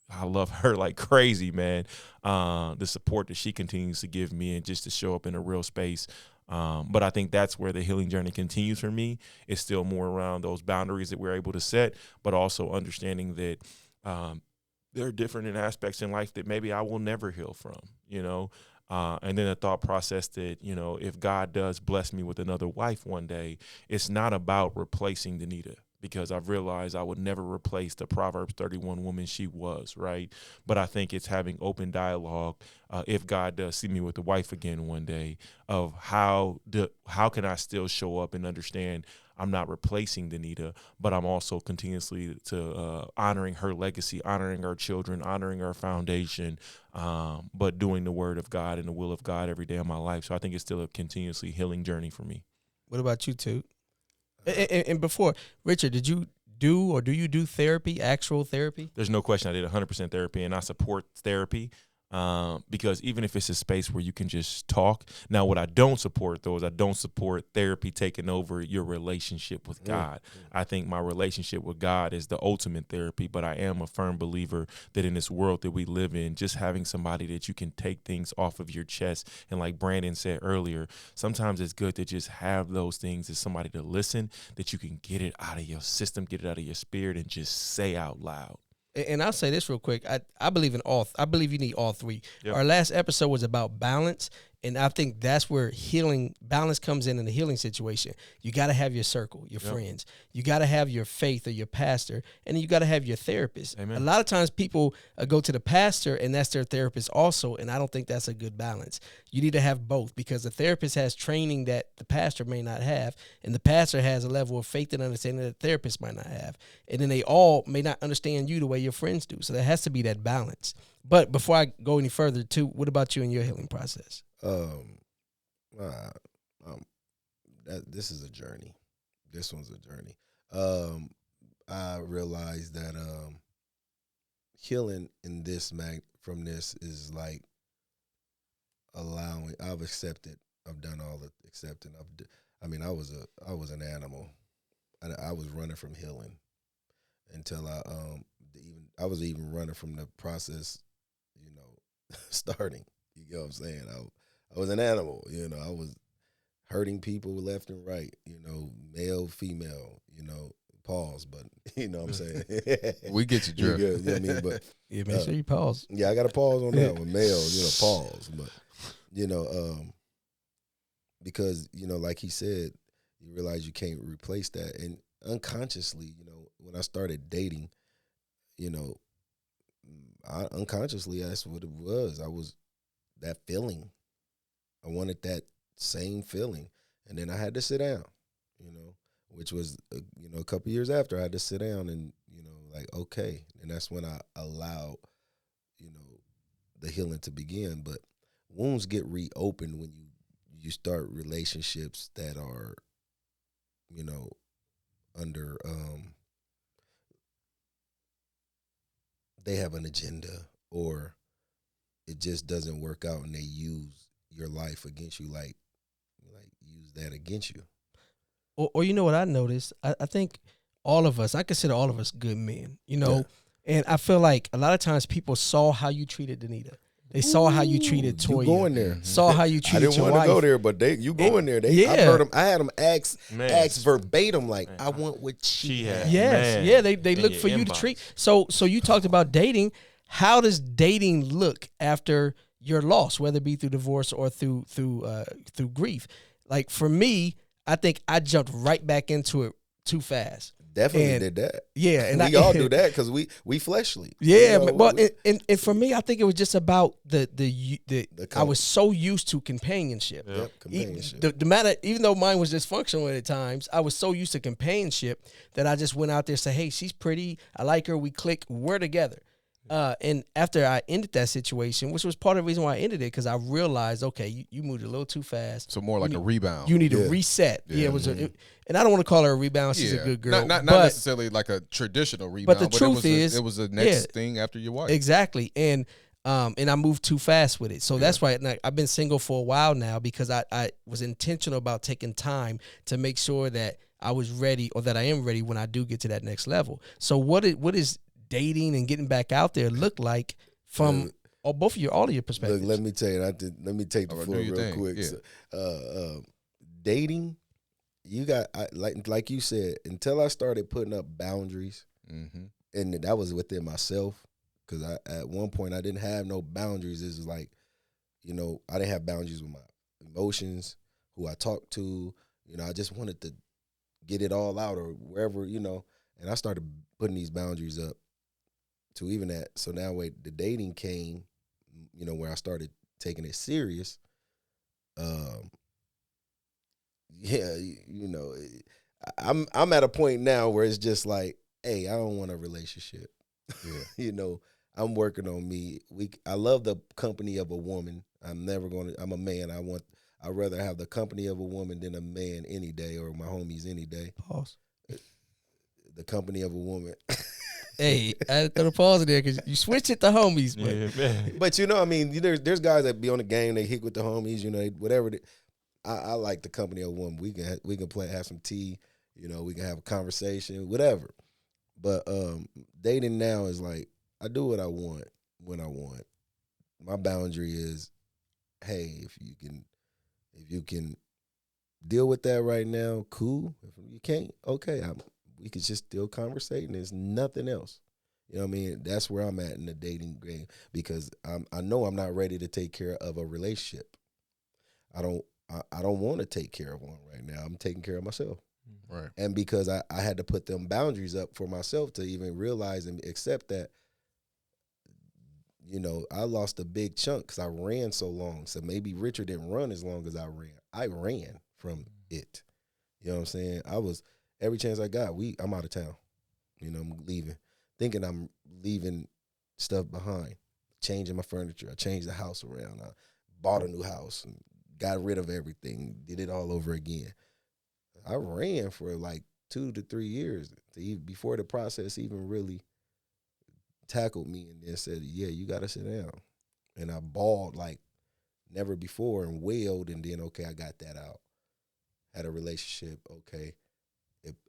I love her like crazy, man. The support that she continues to give me and just to show up in a real space. But I think that's where the healing journey continues for me. It's still more around those boundaries that we're able to set, but also understanding that there are different aspects in life that maybe I will never heal from, and then the thought process that, if God does bless me with another wife one day, it's not about replacing Danita, because I've realized I would never replace the Proverbs 31 woman she was, right? But I think it's having open dialogue, if God does see me with a wife again one day, of how can I still show up and understand I'm not replacing Danita, but I'm also continuously honoring her legacy, honoring our children, honoring our foundation, but doing the word of God and the will of God every day of my life. So I think it's still a continuously healing journey for me. What about you, Toot? And before, Richard, did you do do therapy, actual therapy? There's no question I did 100% therapy, and I support therapy. Because even if it's a space where you can just talk. Now, what I don't support, though, is I don't support therapy taking over your relationship with God. I think my relationship with God is the ultimate therapy, but I am a firm believer that in this world that we live in, just having somebody that you can take things off of your chest. And like Brandon said earlier, sometimes it's good to just have those things as somebody to listen, that you can get it out of your system, get it out of your spirit, and just say out loud. And I'll say this real quick. I believe in all. I believe you need all three. Yep. Our last episode was about balance, And I think that's where balance comes in the healing situation. You got to have your circle, your friends. You got to have your faith or your pastor, and then you got to have your therapist. Amen. A lot of times people go to the pastor and that's their therapist also, and I don't think that's a good balance. You need to have both, because the therapist has training that the pastor may not have, and the pastor has a level of faith and understanding that the therapist might not have. And then they all may not understand you the way your friends do. So there has to be that balance. But before I go any further, too, what about you and your healing process? This is a journey. This one's a journey. I realized that healing in this from this is like allowing. I've accepted. I've done all the accepting. I was an animal. I was running from healing until I was even running from the process, starting. You get what I'm saying? I was an animal, I was hurting people left and right, male, female, pause, but you know what I'm saying? We get you, Drew. You know what I mean? But Yeah, make sure you pause. yeah, I got to pause on that one. Male, pause. But, because, like he said, you realize you can't replace that. And unconsciously, when I started dating, unconsciously, that's what it was. I was that feeling. I wanted that same feeling. And then I had to sit down, which was, a couple years after I had to sit down and, like, okay. And that's when I allowed, the healing to begin. But wounds get reopened when you start relationships that are, under, they have an agenda, or it just doesn't work out and they use your life against you, like use that against you. Or you know what I noticed? I think all of us, I consider all of us good men, and I feel like a lot of times people saw how you treated Danita. They saw how you treated Toya. You going there? Saw how you treated your wife. I didn't want to go there, but you going there. I heard them. I had them ask verbatim, like, I want what she had. Yes, Man. yeah. They look for you to treat. So you talked about dating. How does dating look after your loss, whether it be through divorce or through grief? Like for me, I think I jumped right back into it too fast. Definitely did that. Yeah, and we all do that because we fleshly. Yeah, and for me, I think it was just about the I was so used to companionship. Yep, companionship. The matter, even though mine was dysfunctional at times, I was so used to companionship that I just went out there and said, "Hey, she's pretty. I like her. We click. We're together." And after I ended that situation, which was part of the reason why I ended it, because I realized, okay, you moved a little too fast. So more like a rebound. You need to reset. Yeah, it was and I don't want to call her a rebound. She's a good girl. Not necessarily like a traditional rebound. But the truth is, it was the next thing after your wife. Exactly. And I moved too fast with it. So that's why I've been single for a while now, because I was intentional about taking time to make sure that I was ready, or that I am ready when I do get to that next level. So what is dating and getting back out there look like from all of your perspectives? Look, let me tell you, let me take the floor real quick. Yeah. So, dating, you got like you said, until I started putting up boundaries, and that was within myself, because at one point I didn't have no boundaries. This is like, I didn't have boundaries with my emotions, who I talked to. I just wanted to get it all out, or wherever, and I started putting these boundaries up to even that. So now the dating came, where I started taking it serious. I'm at a point now where it's just like, hey, I don't want a relationship. Yeah. I'm working on me. I love the company of a woman. I'm a man. I'd rather have the company of a woman than a man any day, or my homies any day. Pause. The company of a woman. Hey, I had to throw the pause in there because you switched it to homies. But there's guys that be on the game, they hit with the homies, whatever. I like the company of a woman. We can play, have some tea, we can have a conversation, whatever. But dating now is like, I do what I want when I want. My boundary is, hey, if you can deal with that right now, cool. If you can't, okay, we could just still conversate, and there's nothing else. You know what I mean? That's where I'm at in the dating game, because I know I'm not ready to take care of a relationship. I don't want to take care of one right now. I'm taking care of myself. Right. And because I had to put them boundaries up for myself to even realize and accept that, you know, I lost a big chunk because I ran so long. So maybe Richard didn't run as long as I ran. I ran from it. You know what I'm saying? I was, every chance I got, I'm out of town. You know, I'm leaving. Thinking I'm leaving stuff behind. Changing my furniture. I changed the house around. I bought a new house and got rid of everything. Did it all over again. I ran for like 2 to 3 years before the process even really tackled me and then said, yeah, you got to sit down. And I bawled like never before and wailed, and then, okay, I got that out. Had a relationship, okay.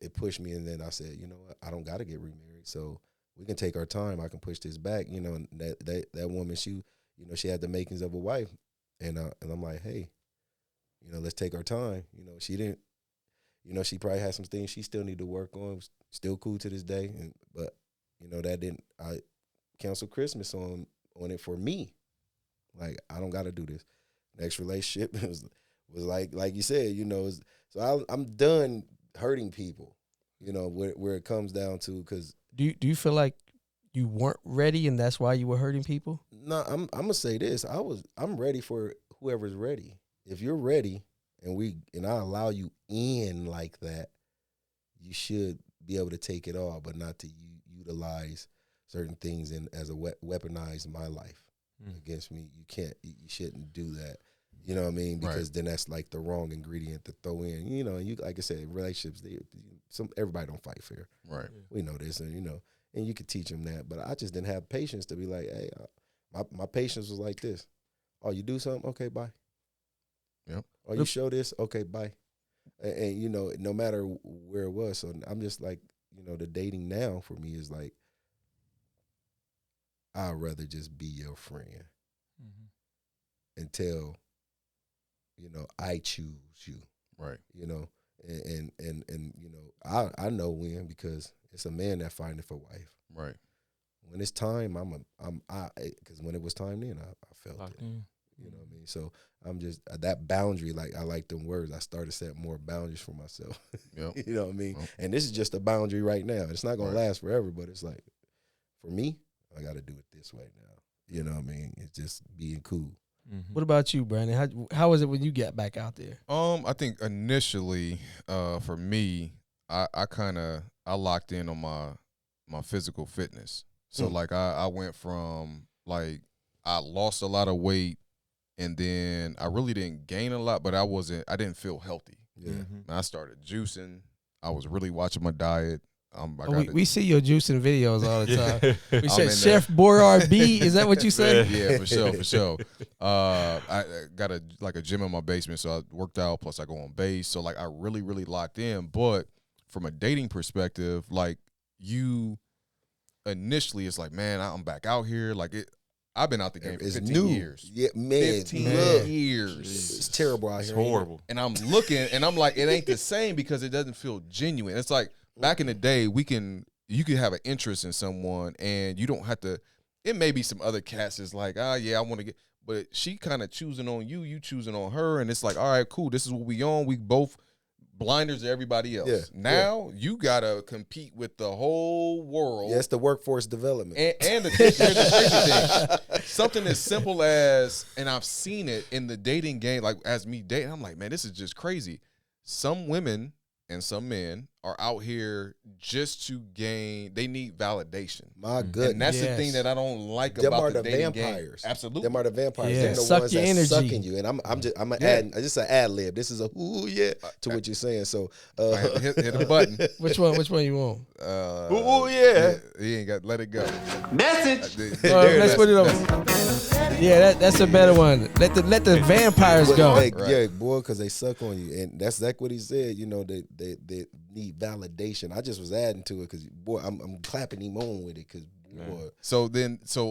It pushed me, and then I said, you know what, I don't got to get remarried, so we can take our time. I can push this back, you know. And that woman, she, you know, she had the makings of a wife, and I'm like, hey, you know, let's take our time. You know, she didn't, you know, she probably had some things she still need to work on. Still cool to this day, but you know, that didn't. I canceled Christmas on it for me. Like, I don't got to do this. Next relationship was like you said, you know. So I'm done hurting people, you know, where it comes down to, because Do you feel like you weren't ready and that's why you were hurting people? no, I'm gonna say this. I'm ready for whoever's ready. If you're ready and I allow you in like that, you should be able to take it all, but not to utilize certain things as a weaponize my life against me. You shouldn't do that. You know what I mean? Because then that's like the wrong ingredient to throw in. You know, and you, like I said, relationships, everybody don't fight fair. Right. We know this, and you know, and you could teach them that. But I just didn't have patience to be like, hey, my patience was like this. Oh, you do something? Okay, bye. Yep. Oh, you show this? Okay, bye. And you know, no matter where it was. So I'm just like, you know, the dating now for me is like, I'd rather just be your friend until, you know, I choose you. Right. You know, and you know, I know when, because it's a man that finding for wife. Right. When it's time, because when it was time then, I felt it. You know what I mean? So I'm just, that boundary, like, I like them words. I started setting more boundaries for myself. Yep. You know what I mean? Yep. And this is just a boundary right now. It's not going to last forever, but it's like, for me, I got to do it this way now. You know what I mean? It's just being cool. Mm-hmm. What about you, Brandon? How was it when you got back out there? I think initially, for me, I locked in on my physical fitness. So like I went from, like, I lost a lot of weight, and then I really didn't gain a lot, but I didn't feel healthy. Yeah. And I started juicing. I was really watching my diet. We see your juicing videos all the time. We said Chef Boyard B. Is that what you said? Yeah, for sure. I got a gym in my basement, so I worked out. Plus, I go on base. So like, I really, really locked in. But from a dating perspective, like, you initially, it's like, man, I'm back out here. Like, I've been out the game for 15 years. Yeah, man. 15 years. It's terrible out here. It's horrible. And I'm looking, and I'm like, it ain't the same because it doesn't feel genuine. It's like, back in the day, you could have an interest in someone, and you don't have to. It may be some other cats that's like, yeah, I want to get, but she kind of choosing on you, you choosing on her, and it's like, all right, cool, this is what we on. We both blinders to everybody else. Yeah, now you gotta compete with the whole world. Yeah, it's the workforce development. And the thing, something as simple as, and I've seen it in the dating game, like as me dating, I'm like, man, this is just crazy. Some women and some men are out here just to gain. They need validation. My goodness, and that's the thing that I don't like about the dating vampires. Game. Absolutely, them are the vampires. Yeah. They're the Suck ones your that's energy. sucking you. And I'm just an ad lib. This is a ooh yeah to what you're saying. So hit a button. Which one you want? Ooh yeah. He ain't got. Let it go. Message. Let's put it over. Yeah, that's a better one. Let the vampires go. Yeah, boy, because they suck on you, and that's like what he said. You know, they need validation. I just was adding to it because, boy, I'm clapping him on with it because, boy. So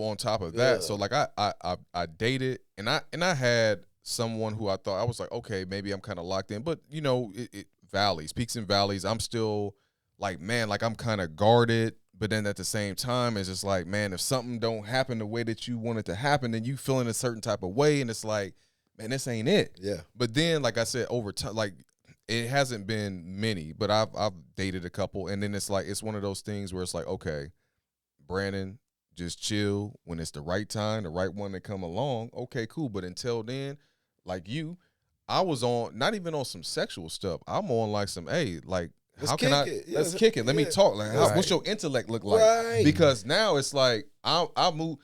on top of that, so like I dated, and I had someone who I thought, I was like, okay, maybe I'm kind of locked in, but you know, it valleys, peaks and valleys. I'm still like, man, like I'm kind of guarded. But then at the same time, it's just like, man, if something don't happen the way that you want it to happen, then you feeling a certain type of way. And it's like, man, this ain't it. Yeah. But then, like I said, over time, like it hasn't been many, but I've dated a couple, and then it's like it's one of those things where it's like, okay, Brandon, just chill when it's the right time, the right one to come along. Okay, cool. But until then, like you, I was on not even on some sexual stuff. I'm on like some, hey, like how can I let's kick it. Let me talk. Like what's your intellect look like? Right. Because now it's like I move.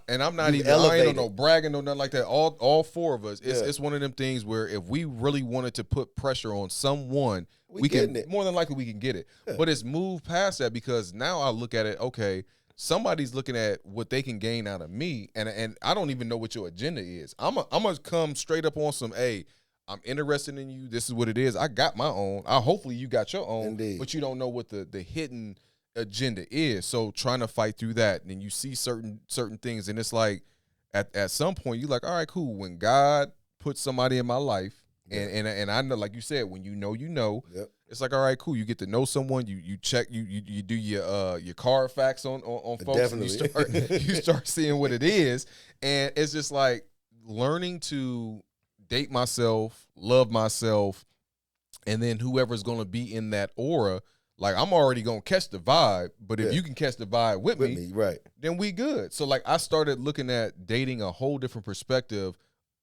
And I'm not even I ain't on no bragging or nothing like that. All four of us. It's one of them things where if we really wanted to put pressure on someone, we can more than likely we can get it. Yeah. But it's moved past that because now I look at it, okay, somebody's looking at what they can gain out of me, and I don't even know what your agenda is. I'm gonna come straight up on some, hey, I'm interested in you. This is what it is. I got my own. Hopefully you got your own. Indeed. But you don't know what the hidden agenda is. So trying to fight through that, and then you see certain things, and it's like at some point you're like, all right, cool. When God puts somebody in my life, and I know, like you said, when you know, yep. It's like, all right, cool. You get to know someone. You check. You do your card facts on folks. Definitely. And you start seeing what it is, and it's just like learning to date myself, love myself, and then whoever's going to be in that aura. Like, I'm already going to catch the vibe, but if you can catch the vibe with me, right, then we good. So, like, I started looking at dating a whole different perspective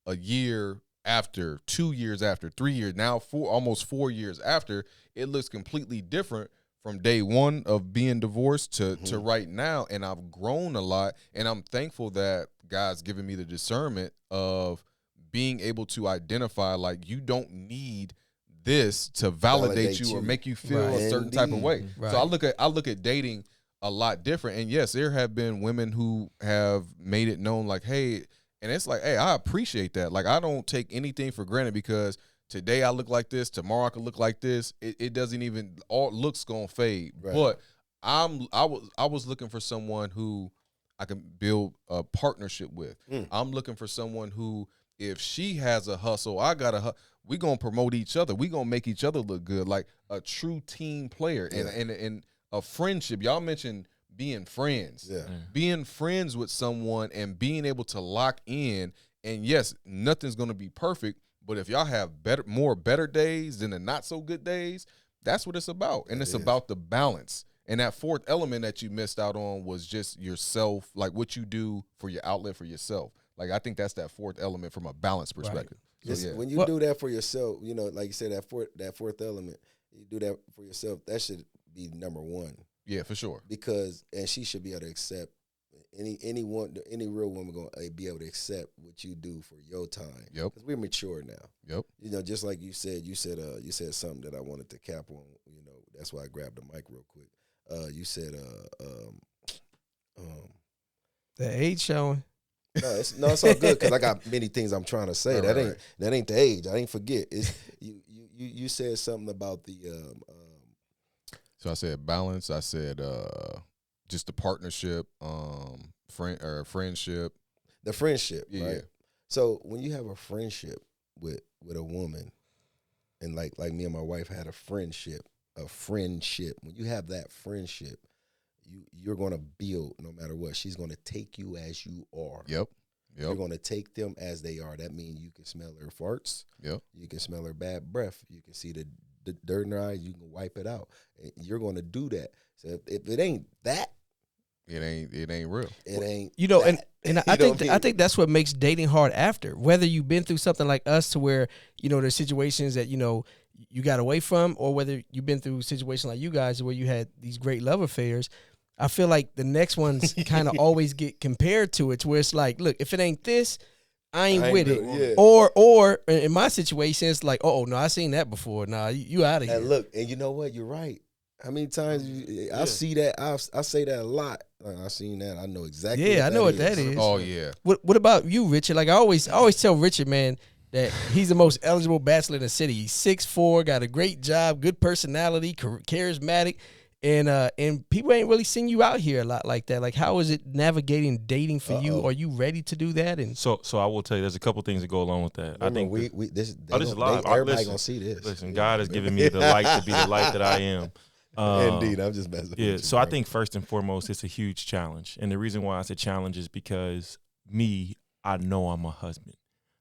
a year after, 2 years after, 3 years, now almost 4 years after. It looks completely different from day one of being divorced to right now, and I've grown a lot, and I'm thankful that God's given me the discernment of being able to identify, like, you don't need this to validate you or make you feel a certain type of way. Right. So I look at dating a lot different. And yes, there have been women who have made it known like, hey, and it's like, hey, I appreciate that. Like, I don't take anything for granted because today I look like this, tomorrow I could look like this. It doesn't even, all looks gonna fade. Right. But I was looking for someone who I can build a partnership with. I'm looking for someone who, if she has a hustle, I got a hustle. We gonna promote each other. We gonna make each other look good, like a true team player and a friendship. Y'all mentioned being friends. Yeah. Being friends with someone and being able to lock in. And yes, nothing's gonna be perfect, but if y'all have more better days than the not so good days, that's what it's about. And it's about the balance. And that fourth element that you missed out on was just yourself, like what you do for your outlet for yourself. Like, I think that's that fourth element from a balance perspective. Right. So, when you do that for yourself, you know, like you said, that fourth element, you do that for yourself, that should be number one. Yeah, for sure. Because, and she should be able to accept, any real woman gonna be able to accept what you do for your time. Yep. Because we're mature now. Yep. You know, just like you said something that I wanted to cap on. You know, that's why I grabbed the mic real quick. You said the age showing. No, it's all good because I got many things I'm trying to say. That ain't the age. I ain't forget. It's you said something about the. So I said balance. I said just the partnership, friendship. The friendship, yeah, right? Yeah. So when you have a friendship with a woman, and like me and my wife had a friendship. When you have that friendship, you're going to build no matter what. She's going to take you as you are. Yep. You're going to take them as they are. That means you can smell her farts. Yep. You can smell her bad breath. You can see the dirt in her eyes. You can wipe it out. And you're going to do that. So if it ain't that, it ain't real. It ain't. You know, and I think that's what makes dating hard after. Whether you've been through something like us to where, you know, there's situations that, you know, you got away from, or whether you've been through a situation like you guys where you had these great love affairs, I feel like the next ones kind of always get compared to it, to where it's like, look, if it ain't this, I ain't with it. Yeah. Or in my situation, it's like, oh no, I seen that before. Nah, you out of here. And look, and you know what? You're right. How many times I see that? I say that a lot. I seen that. I know exactly. Yeah, I know what that is. Oh yeah. What about you, Richard? Like I always tell Richard, man, that he's the most eligible bachelor in the city. He's 6'4", got a great job, good personality, charismatic, and people ain't really seen you out here a lot like that. Like, how is it navigating dating for you? Are you ready to do that? And so I will tell you, there's a couple things that go along with that. I think this is live. Everybody gonna see this. Listen, God has given me the light to be the light that I am. Indeed, I'm just messing with you. So I think first and foremost, it's a huge challenge. And the reason why I say challenge is because I know I'm a husband.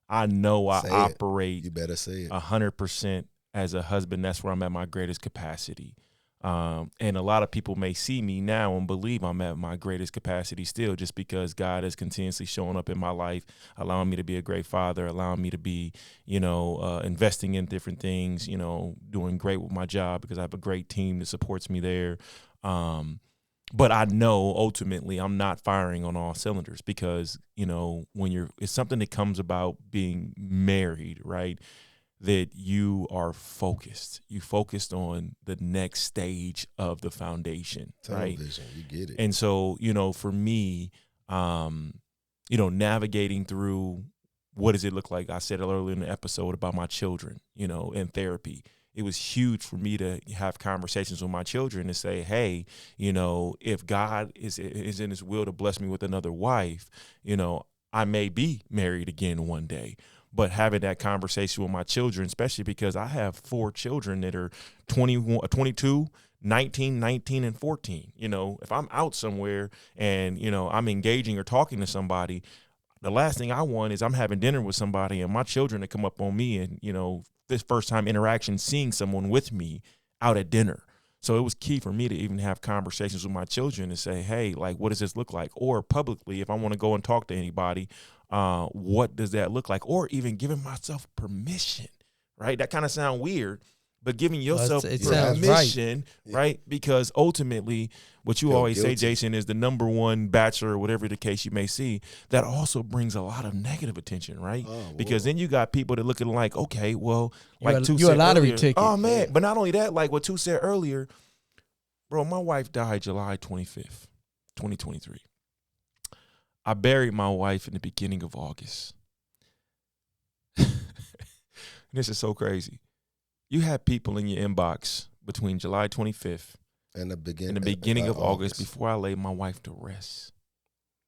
I know I Say it. operate You better say it. 100% as a husband. That's where I'm at my greatest capacity. And a lot of people may see me now and believe I'm at my greatest capacity still, just because God is continuously showing up in my life, allowing me to be a great father, allowing me to be, investing in different things, doing great with my job because I have a great team that supports me there. But I know ultimately I'm not firing on all cylinders because, when it's something that comes about being married, right? That you are focused. You focused on the next stage of the foundation, Television, right? you get it. And so, for me, navigating through what does it look like? I said earlier in the episode about my children, in therapy. It was huge for me to have conversations with my children and say, hey, if God is in his will to bless me with another wife, I may be married again one day. But having that conversation with my children, especially because I have 4 children that are 21, 22, 19, and 14. If I'm out somewhere and, I'm engaging or talking to somebody, the last thing I want is I'm having dinner with somebody and my children to come up on me and, this first time interaction, seeing someone with me out at dinner. So it was key for me to even have conversations with my children and say, hey, like, what does this look like? Or publicly, if I want to go and talk to anybody, what does that look like? Or even giving myself permission, right? That kind of sounds weird, but giving yourself permission, right? Because ultimately, what you always say, Jason, is the number one bachelor, or whatever the case you may see, that also brings a lot of negative attention, right? Because then you got people that looking like, okay, well, like Toot said you're a lottery earlier, ticket. Oh, man. Yeah. But not only that, like what Toot said earlier, bro, my wife died July 25th, 2023. I buried my wife in the beginning of August. This is so crazy. You had people in your inbox between July 25th and the beginning of August before I laid my wife to rest.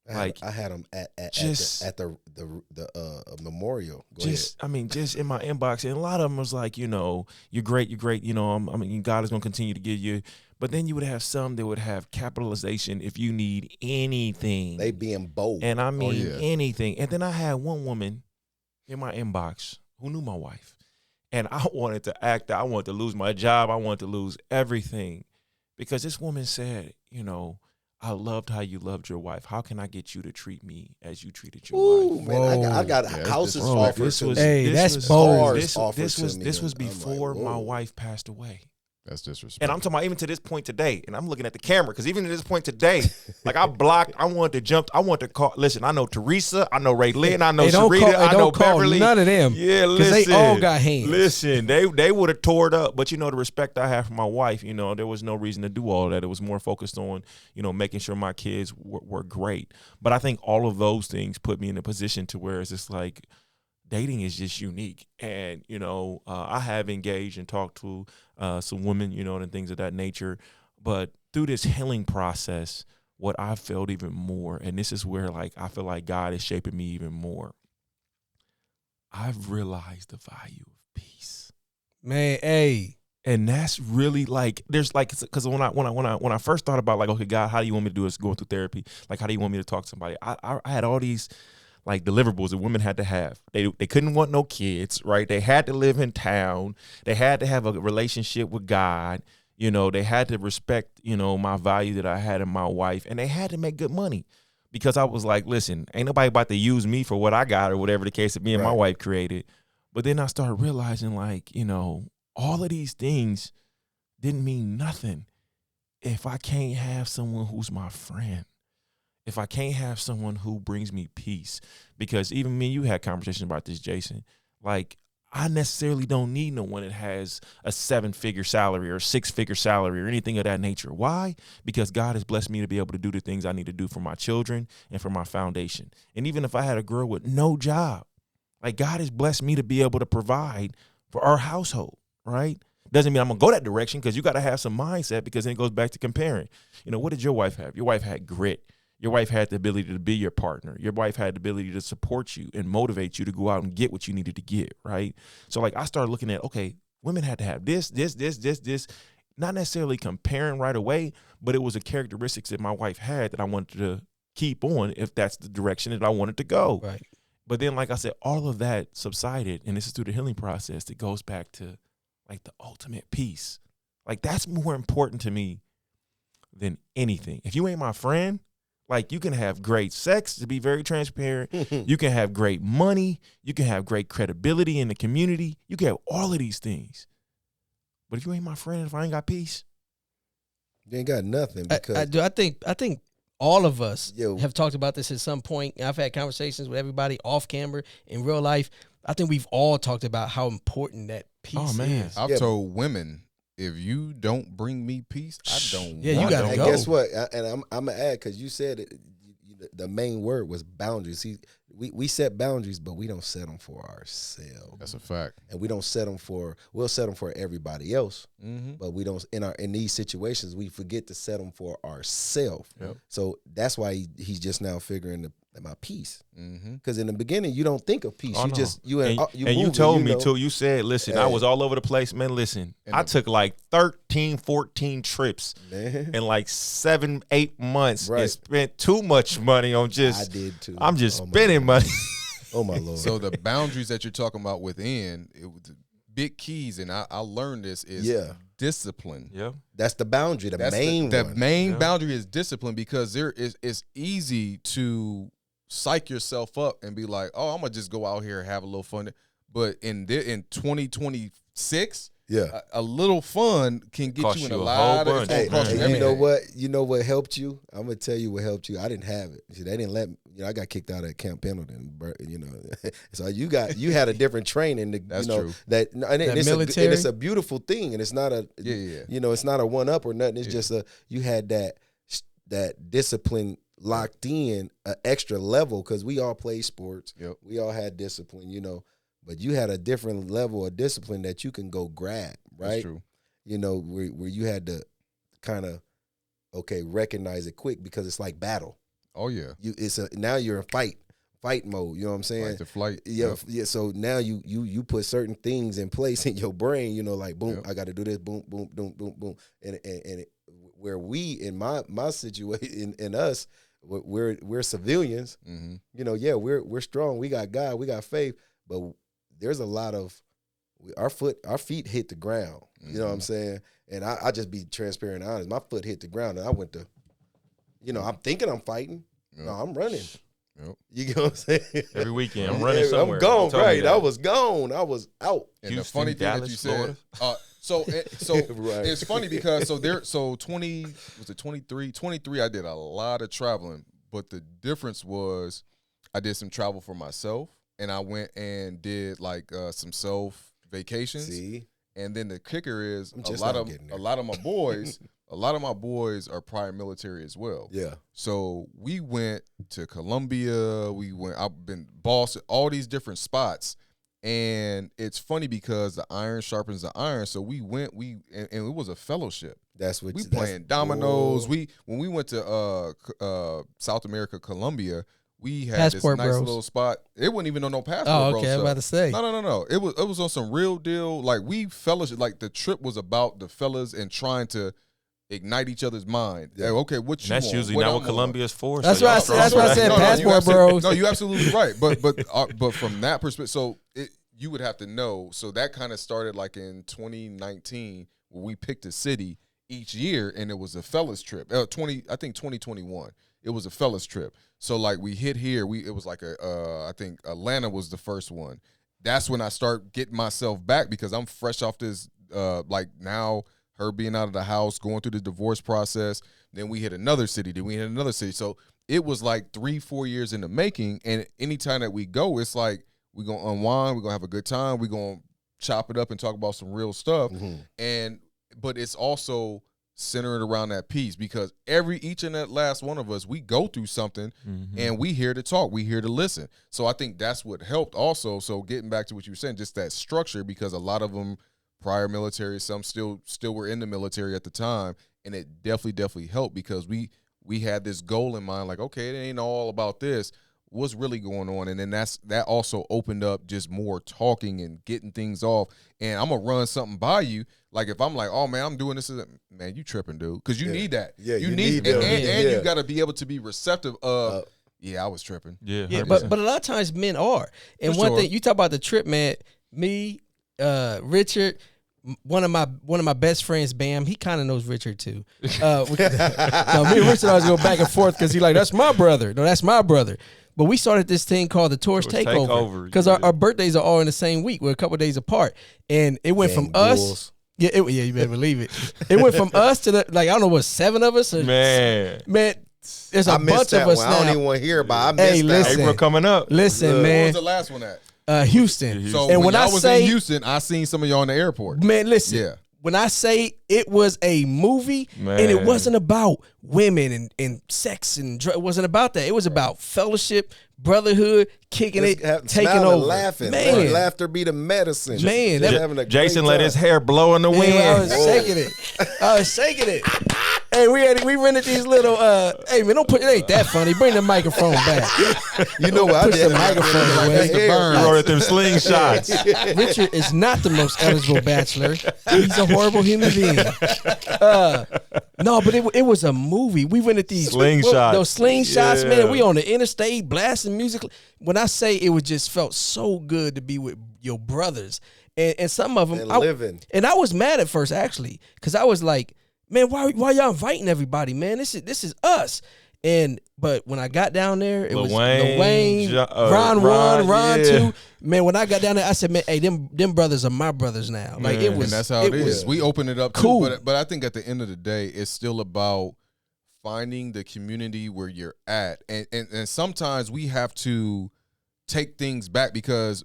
I had them at the memorial. Just in my inbox, and a lot of them was like, you're great. God is going to continue to give you. But then you would have some that would have capitalization if you need anything. They being bold. And I mean anything. And then I had one woman in my inbox who knew my wife. And I wanted to act. I wanted to lose my job. I wanted to lose everything. Because this woman said, I loved how you loved your wife. How can I get you to treat me as you treated your wife? Man, I got houses offered to me. Hey, that's bold. This was before my wife passed away. That's disrespectful. And I'm talking about even to this point today, and I'm looking at the camera, because even to this point today, like I blocked, I wanted to jump, I wanted to call, listen, I know Teresa, I know Ray Lynn, I know Sharita, I know Beverly. None of them. Yeah, listen. Because they all got hands. Listen, they would have tore it up, but the respect I have for my wife, there was no reason to do all that. It was more focused on, making sure my kids were great. But I think all of those things put me in a position to where it's just like, dating is just unique. And, I have engaged and talked to some women, and things of that nature. But through this healing process, what I felt even more, and this is where like I feel like God is shaping me even more, I've realized the value of peace. Man, hey. And that's really like, there's like, because when I first thought about like, okay, God, how do you want me to do this going through therapy? Like, how do you want me to talk to somebody? I had all these like deliverables that women had to have. They couldn't want no kids, right? They had to live in town. They had to have a relationship with God. They had to respect, my value that I had in my wife, and they had to make good money, because I was like, listen, ain't nobody about to use me for what I got or whatever the case that me and my wife created. But then I started realizing like, all of these things didn't mean nothing if I can't have someone who's my friend. If I can't have someone who brings me peace. Because even me and you had conversations about this, Jason. Like, I necessarily don't need no one that has a 7-figure salary or 6-figure salary or anything of that nature. Why? Because God has blessed me to be able to do the things I need to do for my children and for my foundation. And even if I had a girl with no job, like, God has blessed me to be able to provide for our household, right? Doesn't mean I'm going to go that direction, because you got to have some mindset, because then it goes back to comparing. What did your wife have? Your wife had grit. Your wife had the ability to be your partner. Your wife had the ability to support you and motivate you to go out and get what you needed to get, right? So, like, I started looking at, okay, women had to have this, not necessarily comparing right away, but it was a characteristics that my wife had that I wanted to keep on if that's the direction that I wanted to go. Right. But then, like I said, all of that subsided, and this is through the healing process that goes back to like the ultimate peace. Like that's more important to me than anything. If you ain't my friend, like you can have great sex, to be very transparent. You can have great money. You can have great credibility in the community. You can have all of these things. But if you ain't my friend, if I ain't got peace, you ain't got nothing. Because I think all of us Yo. have talked about this at some point. I've had conversations with everybody off camera in real life. I think we've all talked about how important that peace is. I've told women, if you don't bring me peace, I don't. Yeah, you gotta and go. guess what? And I'm gonna add, because you said it, the main word was boundaries. See, we set boundaries, but we don't set them for ourselves. That's a fact. And we don't set them for. We'll set them for everybody else, but we don't. In these situations, we forget to set them for ourselves. Yep. So that's why he's just now figuring my peace. Because in the beginning, you don't think of peace. Oh, you no. just you told me too. You said, listen, I was all over the place, man. Listen, I took like 13, 14 trips in like 7-8 months and spent too much money on just. I did too. I'm just spending money. Oh my Lord. So the boundaries that you're talking about within, the big keys, and I learned this is discipline. Yeah, that's the boundary. The main boundary is discipline, because it's easy to psych yourself up and be like, oh, I'm gonna just go out here and have a little fun. But in 2026, a little fun can get you in a lot of. Hey, you know what helped you? I'm gonna tell you what helped you. I didn't have it. See, they didn't let me. I got kicked out at Camp Pendleton. So you had a different training. That's true. It's a beautiful thing, and it's not a it's not a one up or nothing. It's just you had that discipline locked in, an extra level, because we all play sports. Yep. We all had discipline, but you had a different level of discipline that you can go grab, right? That's true. Where you had to kind of recognize it quick, because it's like battle. Oh yeah. Now you're in fight mode. You know what I'm saying? Fight to flight. Yeah. So now you put certain things in place in your brain. Like boom, I got to do this. Boom, boom, boom, boom, boom. And where we in my situation in us, we're civilians. We're strong. We got God. We got faith. But there's a lot of our feet hit the ground. You know what I'm saying? And I just be transparent and honest. My foot hit the ground, and I went to. I'm thinking I'm fighting. Yep. No, I'm running. Yep. You know what I'm saying? Every weekend, I'm running somewhere. I'm gone, right? I was gone. I was out. And Houston, the funny thing Dallas, that you said, right. It's funny because 23, I did a lot of traveling, but the difference was I did some travel for myself, and I went and did like some self vacations. See? And then the kicker is a lot of my boys. A lot of my boys are prior military as well. Yeah. So we went to Colombia. I've been Boston, all these different spots. And it's funny because the iron sharpens the iron. So we went, and it was a fellowship. That's what we playing dominoes. When we went to South America, Colombia, we had Passport this nice bros. little spot. It wasn't even on no passport. Oh, bro okay. I was about to say. No. It was on some real deal. Like we fellowship. Like the trip was about the fellas and trying to ignite each other's mind. Yeah. Okay, what you That's want? usually not what Colombia's for. That's so what I said. That's what I said. Passport bros. No, you're absolutely right. But from that perspective, so you would have to know. So that kind of started like in 2019, where we picked a city each year, and it was a fellas trip. I think 2021, it was a fellas trip. So like we hit here, it was like I think Atlanta was the first one. That's when I start getting myself back, because I'm fresh off this like now. Her being out of the house, going through the divorce process. Then we hit another city. Then we hit another city. So it was like 3-4 years in the making. And anytime that we go, it's like we're going to unwind. We're going to have a good time. We're going to chop it up and talk about some real stuff. But it's also centered around that piece, because each and that last one of us, we go through something and we here to talk. We here to listen. So I think that's what helped also. So getting back to what you were saying, just that structure, because a lot of them prior military, some still were in the military at the time, and it definitely helped, because we had this goal in mind, like, okay, it ain't all about this. What's really going on? And then that also opened up just more talking and getting things off. And I'm gonna run something by you. Like if I'm like, oh man, I'm doing this, man, you tripping, dude, because you need that. Yeah, you need that. And you got to be able to be receptive of. Yeah, I was tripping. Yeah, Yeah, 100%. but a lot of times men are. And For one sure. thing you talk about the trip, man. Me, Richard, one of my best friends, Bam. He kind of knows Richard too. No, me and Richard always go back and forth because he like that's my brother. No, that's my brother. But we started this thing called the Tours Takeover because our birthdays are all in the same week. We're a couple days apart, and it went from us. Yeah, you better believe it. It went from us to I don't know what 7 of us. Man. There's a bunch of us now. I don't even want to hear about. I missed that. Listen. April coming up. Listen, Where man. was the last one at? Houston. So and when I was say in Houston, I seen some of y'all in the airport. man, listen. Yeah. When I say it was a movie, Man. and it wasn't about women and sex and it wasn't about that. It was about fellowship, brotherhood, kicking it, taking over, laughing. Man, Let laughter be the medicine. Man, Just having a Jason great let time. his hair blow in the wind. I was shaking it. I was shaking it. Hey, we rented these little. Hey man, don't put it. Ain't that funny? Bring the microphone back. You know what? I Put did the microphone away. That's the burn. You wrote at them slingshots. Richard is not the most eligible bachelor. He's a horrible human being. No, but it was a movie. We went at these Slingshots. Those slingshots, Yeah. man. We on the interstate blasting music. When I say it was just felt so good to be with your brothers, and some of them And living. And I was mad at first actually because I was like, man, why y'all inviting everybody, man? This is us. But when I got down there, it Lil was Wayne, Lil Wayne, Ron 2. Man, when I got down there, I said, man, hey, them brothers are my brothers now. Like Man, it was. And that's how it is. We open it up cool. too, but I think at the end of the day, it's still about finding the community where you're at, and sometimes we have to take things back because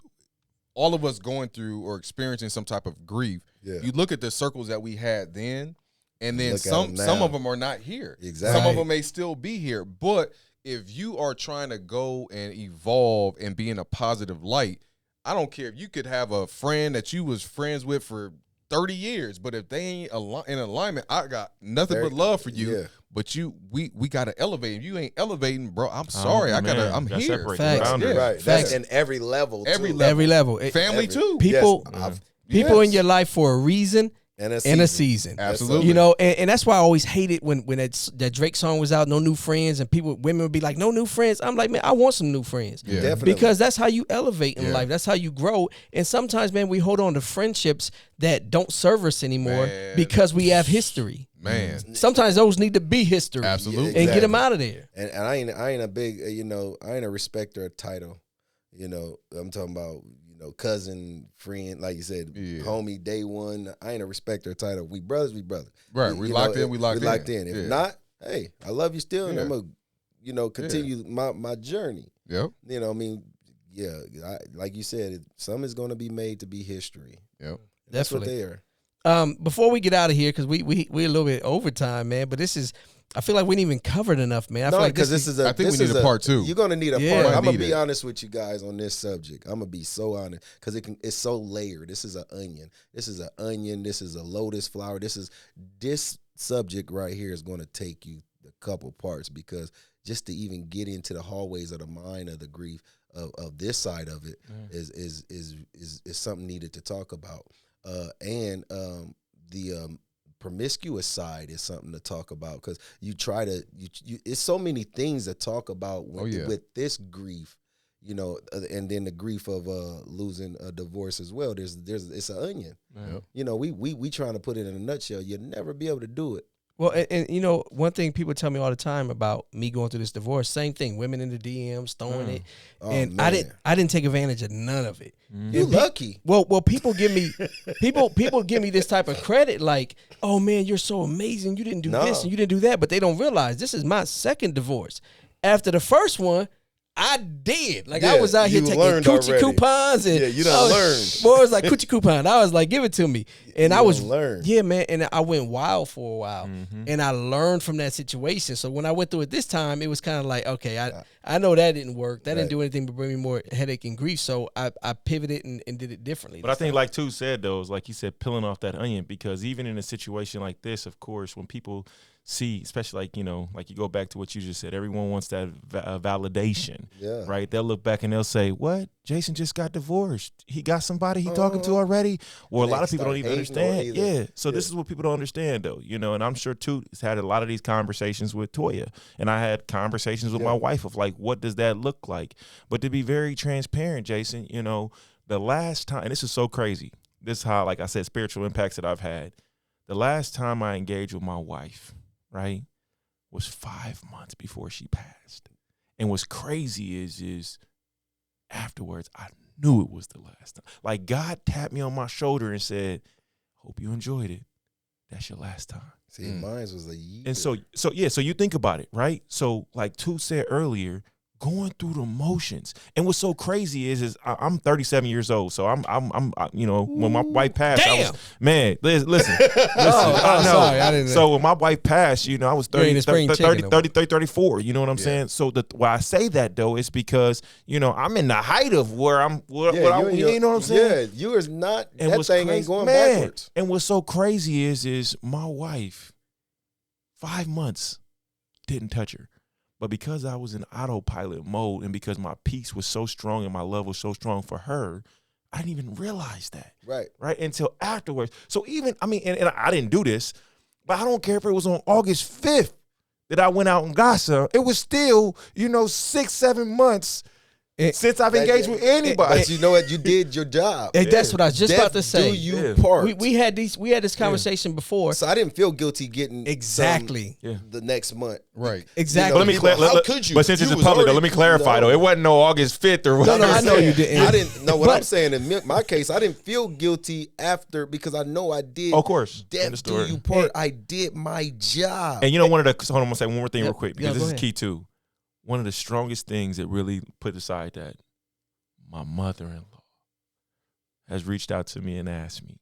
all of us going through or experiencing some type of grief. Yeah. You look at the circles that we had then, and then Look at some 'em now. of them are not here. Exactly. Some of them may still be here, but if you are trying to go and evolve and be in a positive light, I don't care if you could have a friend that you was friends with for 30 years, but if they ain't in alignment, I got nothing but love for you. Yeah. But we got to elevate. If you ain't elevating, bro, I'm sorry. I'm Gotta here. separate the Facts. boundaries. Yeah. Right. Facts. That's in every level. Every too. level. Every level. Family too. People, Yes. people in Yes. your life for a reason And and a season. Absolutely. You know, and that's why I always hated when that Drake song was out, No New Friends, and women would be like, no new friends. I'm like, man, I want some new friends. Yeah. Definitely. Because that's how you elevate in Yeah. life. That's how you grow. And sometimes, man, we hold on to friendships that don't serve us anymore Man. because we have history. Man. Sometimes those need to be history. Absolutely. And get them out of there. And I ain't a big, I ain't a respecter of title. I'm talking about, cousin, friend, like you said, Yeah. homie, day one. I ain't a respecter of title. We brothers, we brothers. Right. We locked in. We locked in. If Yeah. not, hey, I love you still, and Yeah. I'm gonna, continue my journey. Yep. Yeah, like you said, some is gonna be made to be history. Yep. That's what Definitely. they are. Before we get out of here, because we a little bit overtime, man, but this is, I feel like we didn't even cover it enough, man. I feel like because this is I think we need a part two. You're gonna need a Yeah. part. Might I'm gonna need be it. honest with you guys on this subject. I'm gonna be so honest because it's so layered. This is an onion. This is an onion. This is a lotus flower. This subject right here is gonna take you a couple parts because just to even get into the hallways of the mind of the grief of this side of it is something needed to talk about. And the promiscuous side is something to talk about because you it's so many things to talk about with this grief, and then the grief of losing a divorce as well. It's an onion. Yep. We trying to put it in a nutshell. You'll never be able to do it. Well, and one thing people tell me all the time about me going through this divorce, same thing, women in the DMs throwing it, Oh, and man. I didn't take advantage of none of it. You lucky. Well, people give me people give me this type of credit, like, oh man, you're so amazing, you didn't do this and you didn't do that, but they don't realize this is my second divorce. After the first one, I did. Like, I was out here you taking learned coochie already. coupons. And Yeah, you done learned. Boy, it was like coochie coupon. I was like, give it to me. And You I was, done learned. yeah, man. And I went wild for a while. Mm-hmm. And I learned from that situation. So when I went through it this time, it was kind of like, okay, I know that didn't work. That didn't do anything but bring me more headache and grief. So I pivoted and did it differently. But I think, like Toot said, though, is like you said, peeling off that onion, because even in a situation like this, of course, when people see, especially like you go back to what you just said, everyone wants that validation, right? They'll look back and they'll say, what? Jason just got divorced. He got somebody he talking to already? Or a lot of people don't even understand. Yeah. So this is what people don't understand, though, and I'm sure Toot has had a lot of these conversations with Toya. And I had conversations with my wife of like, what does that look like? But to be very transparent, Jason, you know, the last time, and this is so crazy. This is how, like I said, spiritual impacts that I've had. The last time I engaged with my wife, right, was 5 months before she passed. And what's crazy is afterwards, I knew it was the last time. Like, God tapped me on my shoulder and said, hope you enjoyed it. That's your last time. See, mine was a year. And so you think about it, right? So like Toot said earlier, going through the motions. And what's so crazy is I'm 37 years old. So I'm you know, when my wife passed, I was, man, listen. I know. Sorry, I didn't. So when my wife passed, you know, I was 30, 34, you know what I'm saying? So why I say that though is because, you know, I'm in the height of where you know what I'm saying? Yeah, you is not, and that thing crazy, ain't going backwards. And what's so crazy is my wife, 5 months, didn't touch her. But because I was in autopilot mode and because my peace was so strong and my love was so strong for her, I didn't even realize that. Right. Until afterwards. So even, I mean, and I didn't do this, but I don't care if it was on August 5th that I went out and got some. It was still, you know, 6-7 months since I've engaged with anybody. But you know what? You did your job. That's what I was just about to say. Do you part? We had this conversation before. So I didn't feel guilty getting the next month. Right. Exactly. But let me how could you? But since it's in public, though, let me clarify though. It wasn't no August 5th or whatever. No, I know you didn't. I didn't know what I'm saying. In my case, I didn't feel guilty after because I know I did. Of course. Do you part? I did my job. And you know, hold on, I'm gonna say one more thing real quick because this is ahead. key too. One of the strongest things that really put aside that my mother-in-law has reached out to me and asked me.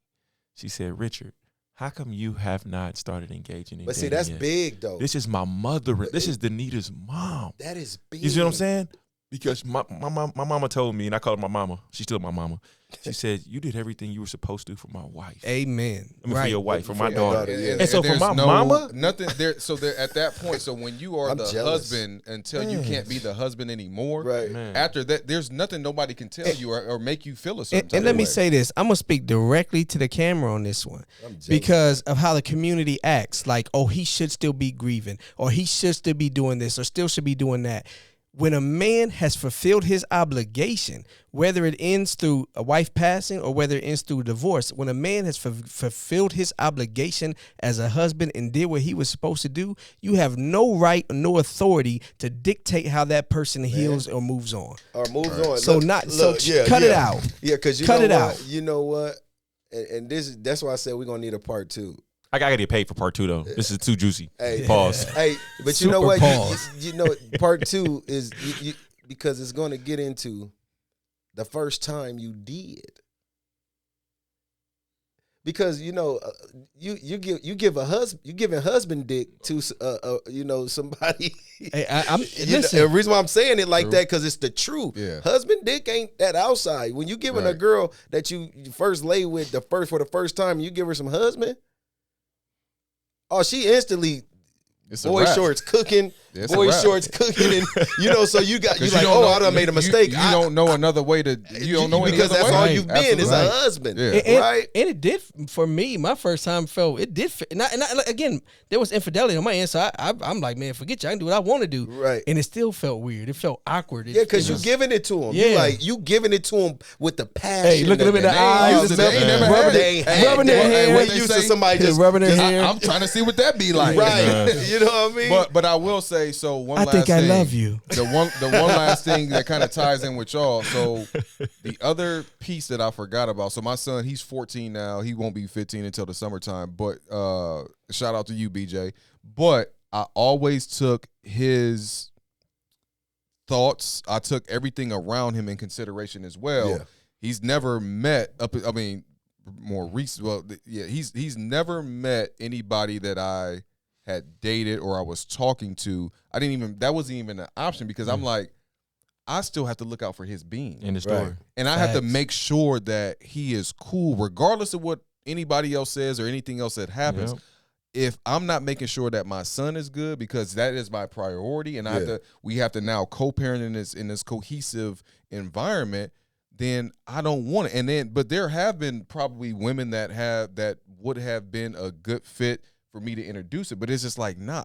She said, Richard, how come you have not started engaging in But see, dating that's yet? big though. This is my mother. This is Danita's mom. That is big. You see what I'm saying? Because my mama told me, and I call her my mama. She's still my mama. She said, you did everything you were supposed to for my wife. Amen. I mean, for your wife, for my your daughter. daughter, yeah. And so for my mama, nothing there. So there at that point, so when you are I'm the jealous. husband until you can't be the husband anymore, Right. Man. after that, there's nothing nobody can tell you or make you feel a certain And let type me of way. say this. I'm going to speak directly to the camera on this one I'm jealous. because of how the community acts. Like, oh, he should still be grieving or he should still be doing this or still should be doing that. When a man has fulfilled his obligation, whether it ends through a wife passing or whether it ends through divorce, when a man has fulfilled his obligation as a husband and did what he was supposed to do, you have no right or no authority to dictate how that person heals or moves on. Or moves on. So cut it out. Yeah, because you Cut know it what? out. You know what? And that's why I said we're gonna need a part 2. I gotta get paid for part 2 though. This is too juicy. Hey, Pause. Hey, but you Super know what? pause. You know, part 2 is because it's going to get into the first time you did. Because you know, you giving husband dick to you know, somebody. Hey, I'm You know, listen. the reason why I'm saying it like that because it's the truth. Yeah. Husband dick ain't that outside. When you giving a Right. girl that you first lay with for the first time, you give her some husband. Oh, she instantly It's a boy wrap. shorts cooking, Yeah, it's a boy wrap. shorts cooking, and you know, so you like, don't oh, know- I done made a mistake. You don't know another way to. You don't know any because other that's way. all you've been is a Absolutely. husband, Yeah. right? And it did for me. My first time felt it did. And like, again, there was infidelity on my end, so I'm like, man, forget you. I can do what I want to do, Right. And it still felt weird. It felt awkward. Yeah, because you was- giving it to him. Yeah. You giving it to him with the passion. Hey, look at them in the They ain't eyes, used to- and they ain't never rubbing had their- it. rubbing their Hey, hair. what They they used say? to somebody just rubbing their hair. I'm trying to see what that be like. right. You know what I mean? But I will say so. One I last think I thing. love you. The one last thing that kind of ties in with y'all. So the other piece that I forgot about. So my son, he's 14 now. He won't be 15 until the summertime. But shout out to you, BJ. But I always took his thoughts. I took everything around him in consideration as well. Yeah. He's never met more recent. Well, yeah, he's never met anybody that I had dated or I was talking to. That wasn't even an option because I'm like, I still have to look out for his being. In the story. Right. And I have to Facts. make sure that he is cool, regardless of what anybody else says or anything else that happens. Yep. If I'm not making sure that my son is good, because that is my priority, and we have to now co-parent in this cohesive environment, then I don't want it. But there have been probably women that would have been a good fit for me to introduce it, but it's just like, nah.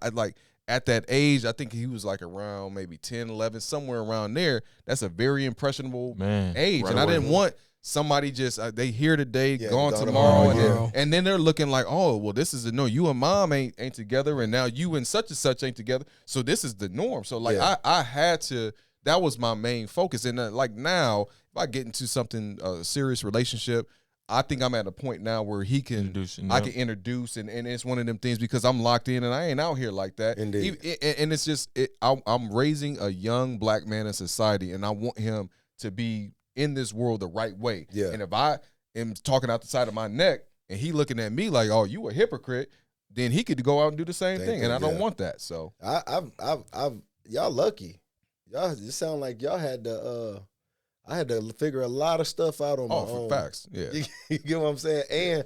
at that age, I think he was like around maybe 10, 11, somewhere around there. That's a very impressionable age. Right and I away. didn't want somebody just, they here today, gone gone tomorrow. tomorrow, And then they're looking like, oh, well, this is the norm. You and mom ain't together, and now you and such ain't together. So this is the norm. So, like, I had to, that was my main focus. And, like, now, if I get into something, a serious relationship, I think I'm at a point now where he can, I can introduce, and it's one of them things because I'm locked in and I ain't out here like that. Indeed. And it's just, I'm raising a young black man in society, and I want him to be in this world the right way. Yeah. And if I am talking out the side of my neck and he looking at me like, oh, you a hypocrite, then he could go out and do the same thing. And I don't want that. So y'all lucky. Y'all, it sound like y'all had to, I had to figure a lot of stuff out on my own. Facts. Yeah. You get what I'm saying?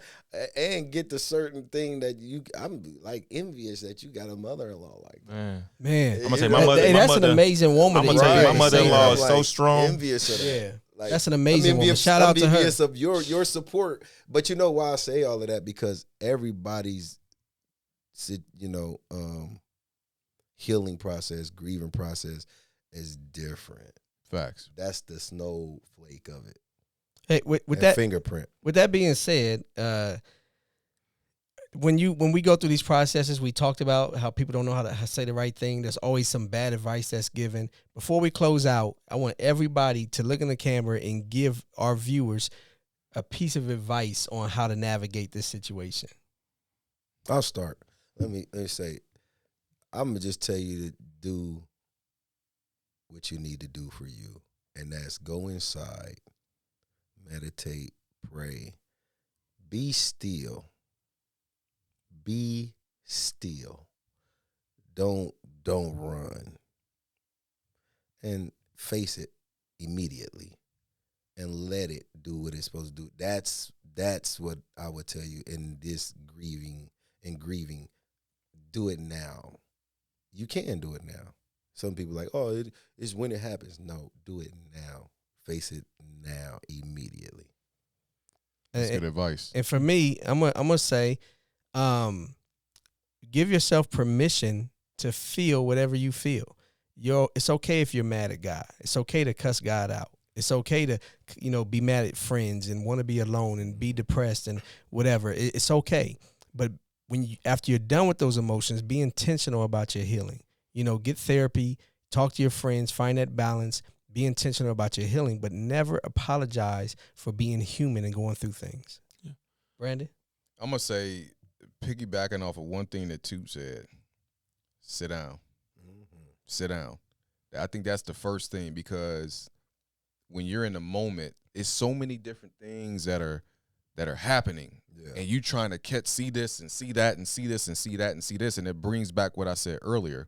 And get the certain thing that I'm like envious that you got a mother-in-law like that. Man. I'm gonna say my mother. That's an amazing woman. I'm gonna tell you, my mother-in-law is so strong. Envious of that. Yeah. Like, That's an amazing woman. Shout I'm out to her. envious of your support. But you know why I say all of that? Because everybody's, healing process, grieving process is different. Facts. That's the snowflake of it. Hey, with And that fingerprint. With that being said, when we go through these processes, we talked about how people don't know how to say the right thing. There's always some bad advice that's given. Before we close out, I want everybody to look in the camera and give our viewers a piece of advice on how to navigate this situation. I'll start. Let me say, I'm gonna just tell you to do what you need to do for you, and that's go inside, meditate, pray, be still. Be still. Don't run. And face it immediately and let it do what it's supposed to do. That's what I would tell you in this grieving. Do it now. You can do it now. Some people are like, oh, it's when it happens. No, do it now. Face it now, immediately. That's good advice. And for me, I'm gonna say, give yourself permission to feel whatever you feel. It's okay if you're mad at God. It's okay to cuss God out. It's okay to, be mad at friends and want to be alone and be depressed and whatever. It's okay. But after you're done with those emotions, be intentional about your healing. Get therapy, talk to your friends, find that balance, be intentional about your healing, but never apologize for being human and going through things. Yeah. Brandon? I'm going to say, piggybacking off of one thing that Toot said, sit down. Mm-hmm. Sit down. I think that's the first thing, because when you're in the moment, it's so many different things that are happening. Yeah. And you trying to see this and see that and see this and see that and see this. And it brings back what I said earlier.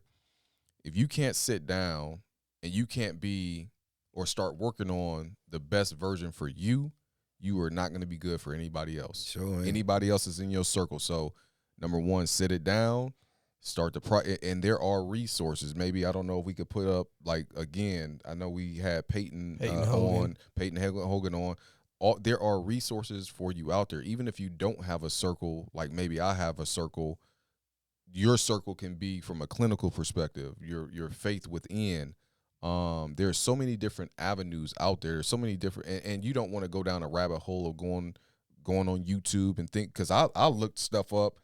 If you can't sit down and you can't be or start working on the best version for you, you are not going to be good for anybody else. Sure. Anybody else is in your circle. So, number one, sit it down, start the and there are resources. Maybe, I don't know if we could put up, like, again, I know we had Peyton Hogan on. There are resources for you out there. Even if you don't have a circle, like maybe I have a circle, your circle can be from a clinical perspective, your faith within. There's so many different avenues out there, so many different, and you don't want to go down a rabbit hole of going on YouTube and think, because I looked stuff up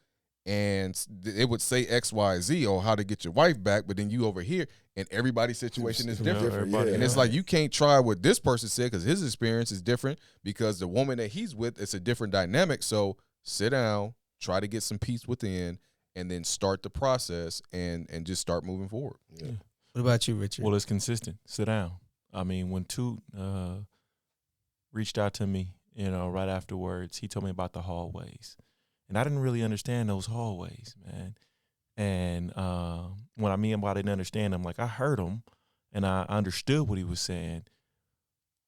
and it would say XYZ or how to get your wife back, but then you over here and everybody's situation is different. Yeah. And it's like, you can't try what this person said because his experience is different, because the woman that he's with, it's a different dynamic. So sit down, try to get some peace within, and then start the process and just start moving forward. Yeah. What about you, Richard? Well, it's consistent. Sit down. I mean, when Toot reached out to me, right afterwards, he told me about the hallways. And I didn't really understand those hallways, man. And when I didn't understand them, like, I heard him and I understood what he was saying.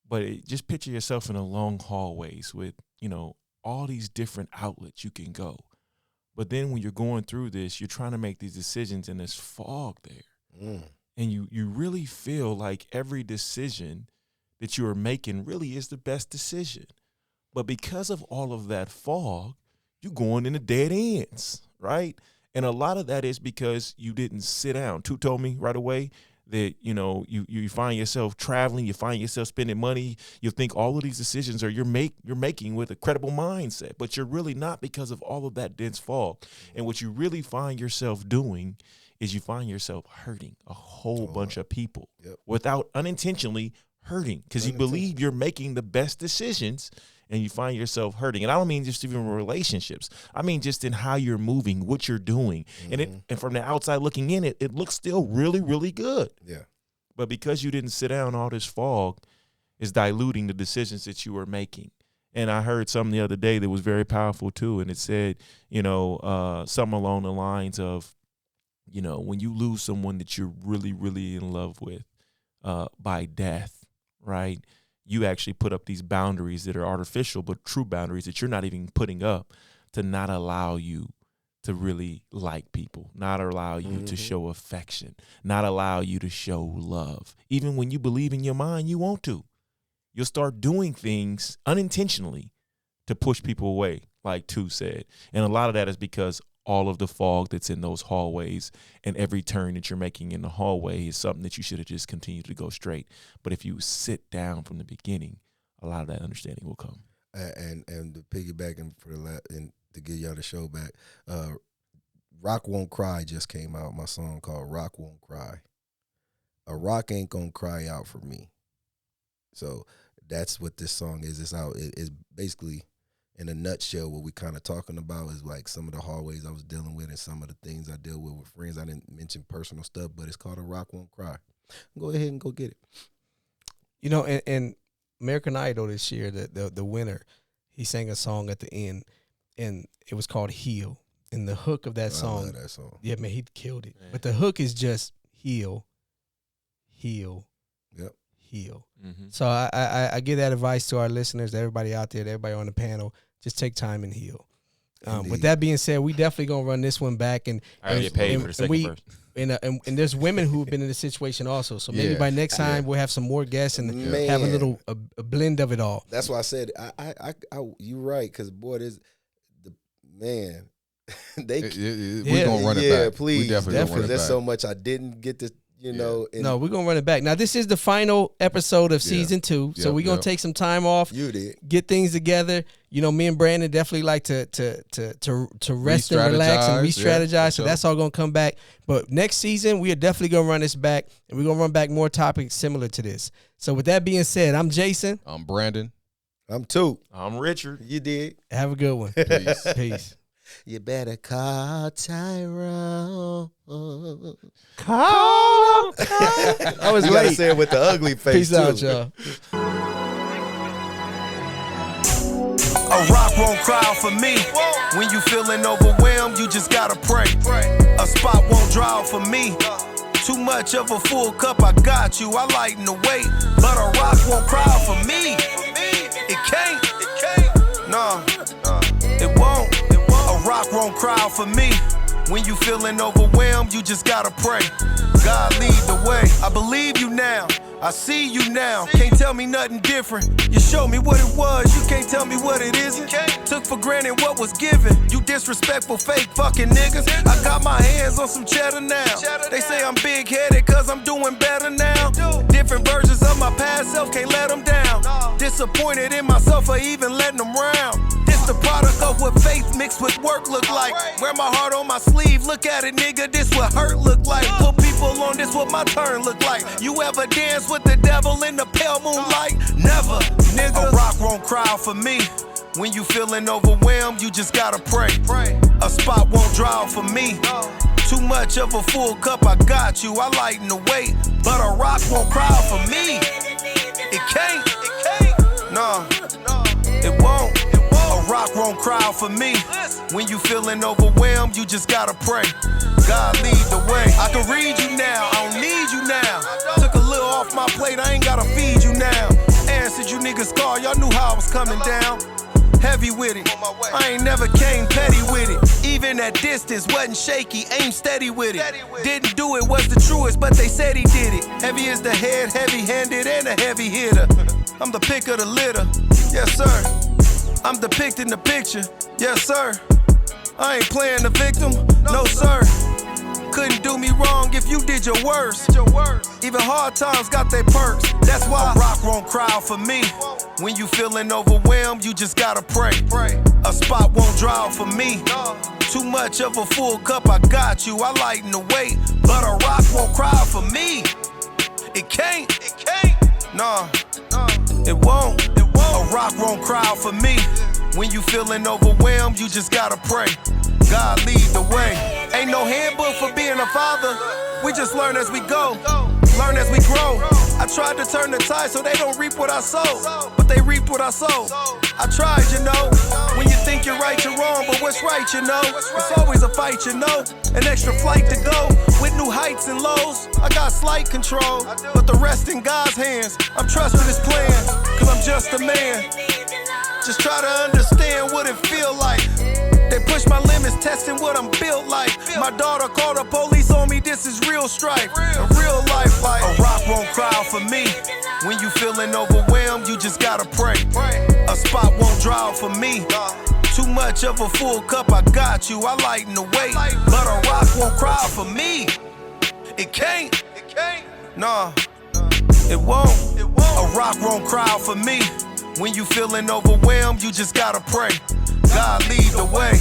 But just picture yourself in a long hallways with, all these different outlets you can go. But then when you're going through this, you're trying to make these decisions and there's fog there. Mm. And you really feel like every decision that you are making really is the best decision. But because of all of that fog, you're going into dead ends, right? And a lot of that is because you didn't sit down. Toot told me right away that, you find yourself traveling, you find yourself spending money, you think all of these decisions you're making with a credible mindset, but you're really not, because of all of that dense fog. And what you really find yourself doing is you find yourself hurting a whole bunch of people without unintentionally hurting, because you believe you're making the best decisions and you find yourself hurting. And I don't mean just even relationships. I mean just in how you're moving, what you're doing. And from the outside looking in, it looks still really, really good. Yeah. But because you didn't sit down, all this fog is diluting the decisions that you were making. And I heard something the other day that was very powerful too. And it said, something along the lines of, when you lose someone that you're really, really in love with by death, right? You actually put up these boundaries that are artificial, but true boundaries that you're not even putting up to not allow you to really like people, not allow you to show affection, not allow you to show love. Even when you believe in your mind you want to, you'll start doing things unintentionally to push people away, like Toot said. And a lot of that is because all of the fog that's in those hallways, and every turn that you're making in the hallway is something that you should have just continued to go straight. But if you sit down from the beginning, a lot of that understanding will come. And to piggyback and to get y'all the show back, Rock Won't Cry just came out. My song called Rock Won't Cry. A rock ain't gonna cry out for me. So that's what this song is. It's out. It's basically, in a nutshell, what we kind of talking about is like some of the hallways I was dealing with and some of the things I deal with friends. I didn't mention personal stuff, but it's called A Rock Won't Cry. Go ahead and go get it. And American Idol this year, the winner, he sang a song at the end, and it was called Heal. And the hook of that song, I love that song. Yeah, man, he killed it. Man. But the hook is just heal, heal, heal. Mm-hmm. So I give that advice to our listeners, to everybody out there, to everybody on the panel. Just take time and heal. With that being said, we definitely gonna run this one back, and I get paid for the second verse. And there's women who've been in this situation also. So maybe by next time we'll have some more guests and have a little a blend of it all. That's why I said you're right, because boy, there's the man. We're gonna run it back. Please, we definitely. There's so much I didn't get to. No, we're going to run it back. Now, this is the final episode of season 2, so we're going to take some time off. You did. Get things together. Me and Brandon definitely like to rest and relax and re-strategize, so that's all going to come back. But next season, we are definitely going to run this back, and we're going to run back more topics similar to this. So with that being said, I'm Jason. I'm Brandon. I'm Toot. I'm Richard. You did. Have a good one. Peace. Peace. You better call Tyrone. Call. I was late. Gotta say it with the ugly face. Peace out, y'all. A rock won't cry out for me. When you feeling overwhelmed, you just gotta pray. A spot won't dry out for me. Too much of a full cup, I got you. I lighten the weight, but a rock won't cry out for me. It can't. No, it won't. A rock won't cry out for me. When you feeling overwhelmed, you just gotta pray. God lead the way. I believe you now. I see you now. Can't tell me nothing different. You showed me what it was. You can't tell me what it isn't. Took for granted what was given. You disrespectful, fake fucking niggas. I got my hands on some cheddar now. They say I'm big-headed cause I'm doing better now. Different versions of my past self, can't let them down. Disappointed in myself for even letting them round. This the product of what faith mixed with work look like. Wear my heart on my sleeve, look at it, nigga, this what hurt look like. Put people on, this what my turn look like. You ever dance with the devil in the pale moonlight? Never, nigga. A rock won't cry out for me. When you feeling overwhelmed, you just gotta pray. A spot won't dry out for me. Too much of a full cup, I got you. I lighten the weight, but a rock won't cry out for me. It can't. No, it won't. A rock won't cry out for me. When you feeling overwhelmed, you just gotta pray. God lead the way. I can read you now, I don't need you now. Took a little off my plate, I ain't gotta feed you now. Answered you niggas call, y'all knew how I was coming down. Heavy with it, I ain't never came petty with it. Even at distance, wasn't shaky, aim steady with it. Didn't do it, was the truest, but they said he did it. Heavy as the head, heavy-handed and a heavy hitter. I'm the pick of the litter, yes sir. I'm depicting the picture, yes sir. I ain't playing the victim, no sir. Couldn't do me wrong if you did your worst. Even hard times got their perks. That's why a rock won't cry for me. When you feeling overwhelmed, you just gotta pray. A spot won't dry out for me. Too much of a full cup, I got you. I lighten the weight, but a rock won't cry for me. It can't. Nah, it won't. A rock won't cry for me. When you feeling overwhelmed, you just gotta pray. God lead the way. Ain't no handbook for being a father. We just learn as we go, learn as we grow. I tried to turn the tide so they don't reap what I sow, but they reaped what I sowed. I tried, you know. When you think you're right, you're wrong, but what's right, you know? It's always a fight, you know. An extra flight to go with new heights and lows. I got slight control, but the rest in God's hands. I'm trusting His plan, cause I'm just a man. Just try to understand what it feel like. They push my limits, testing what I'm built like. My daughter called the police on me, this is real strife. A real life like a rock won't cry for me. When you feeling overwhelmed, you just gotta pray. A spot won't dry out for me. Too much of a full cup, I got you. I lighten the weight, but a rock won't cry for me. It can't. Nah, it won't. A rock won't cry for me. When you feeling overwhelmed, you just gotta pray. God lead the way.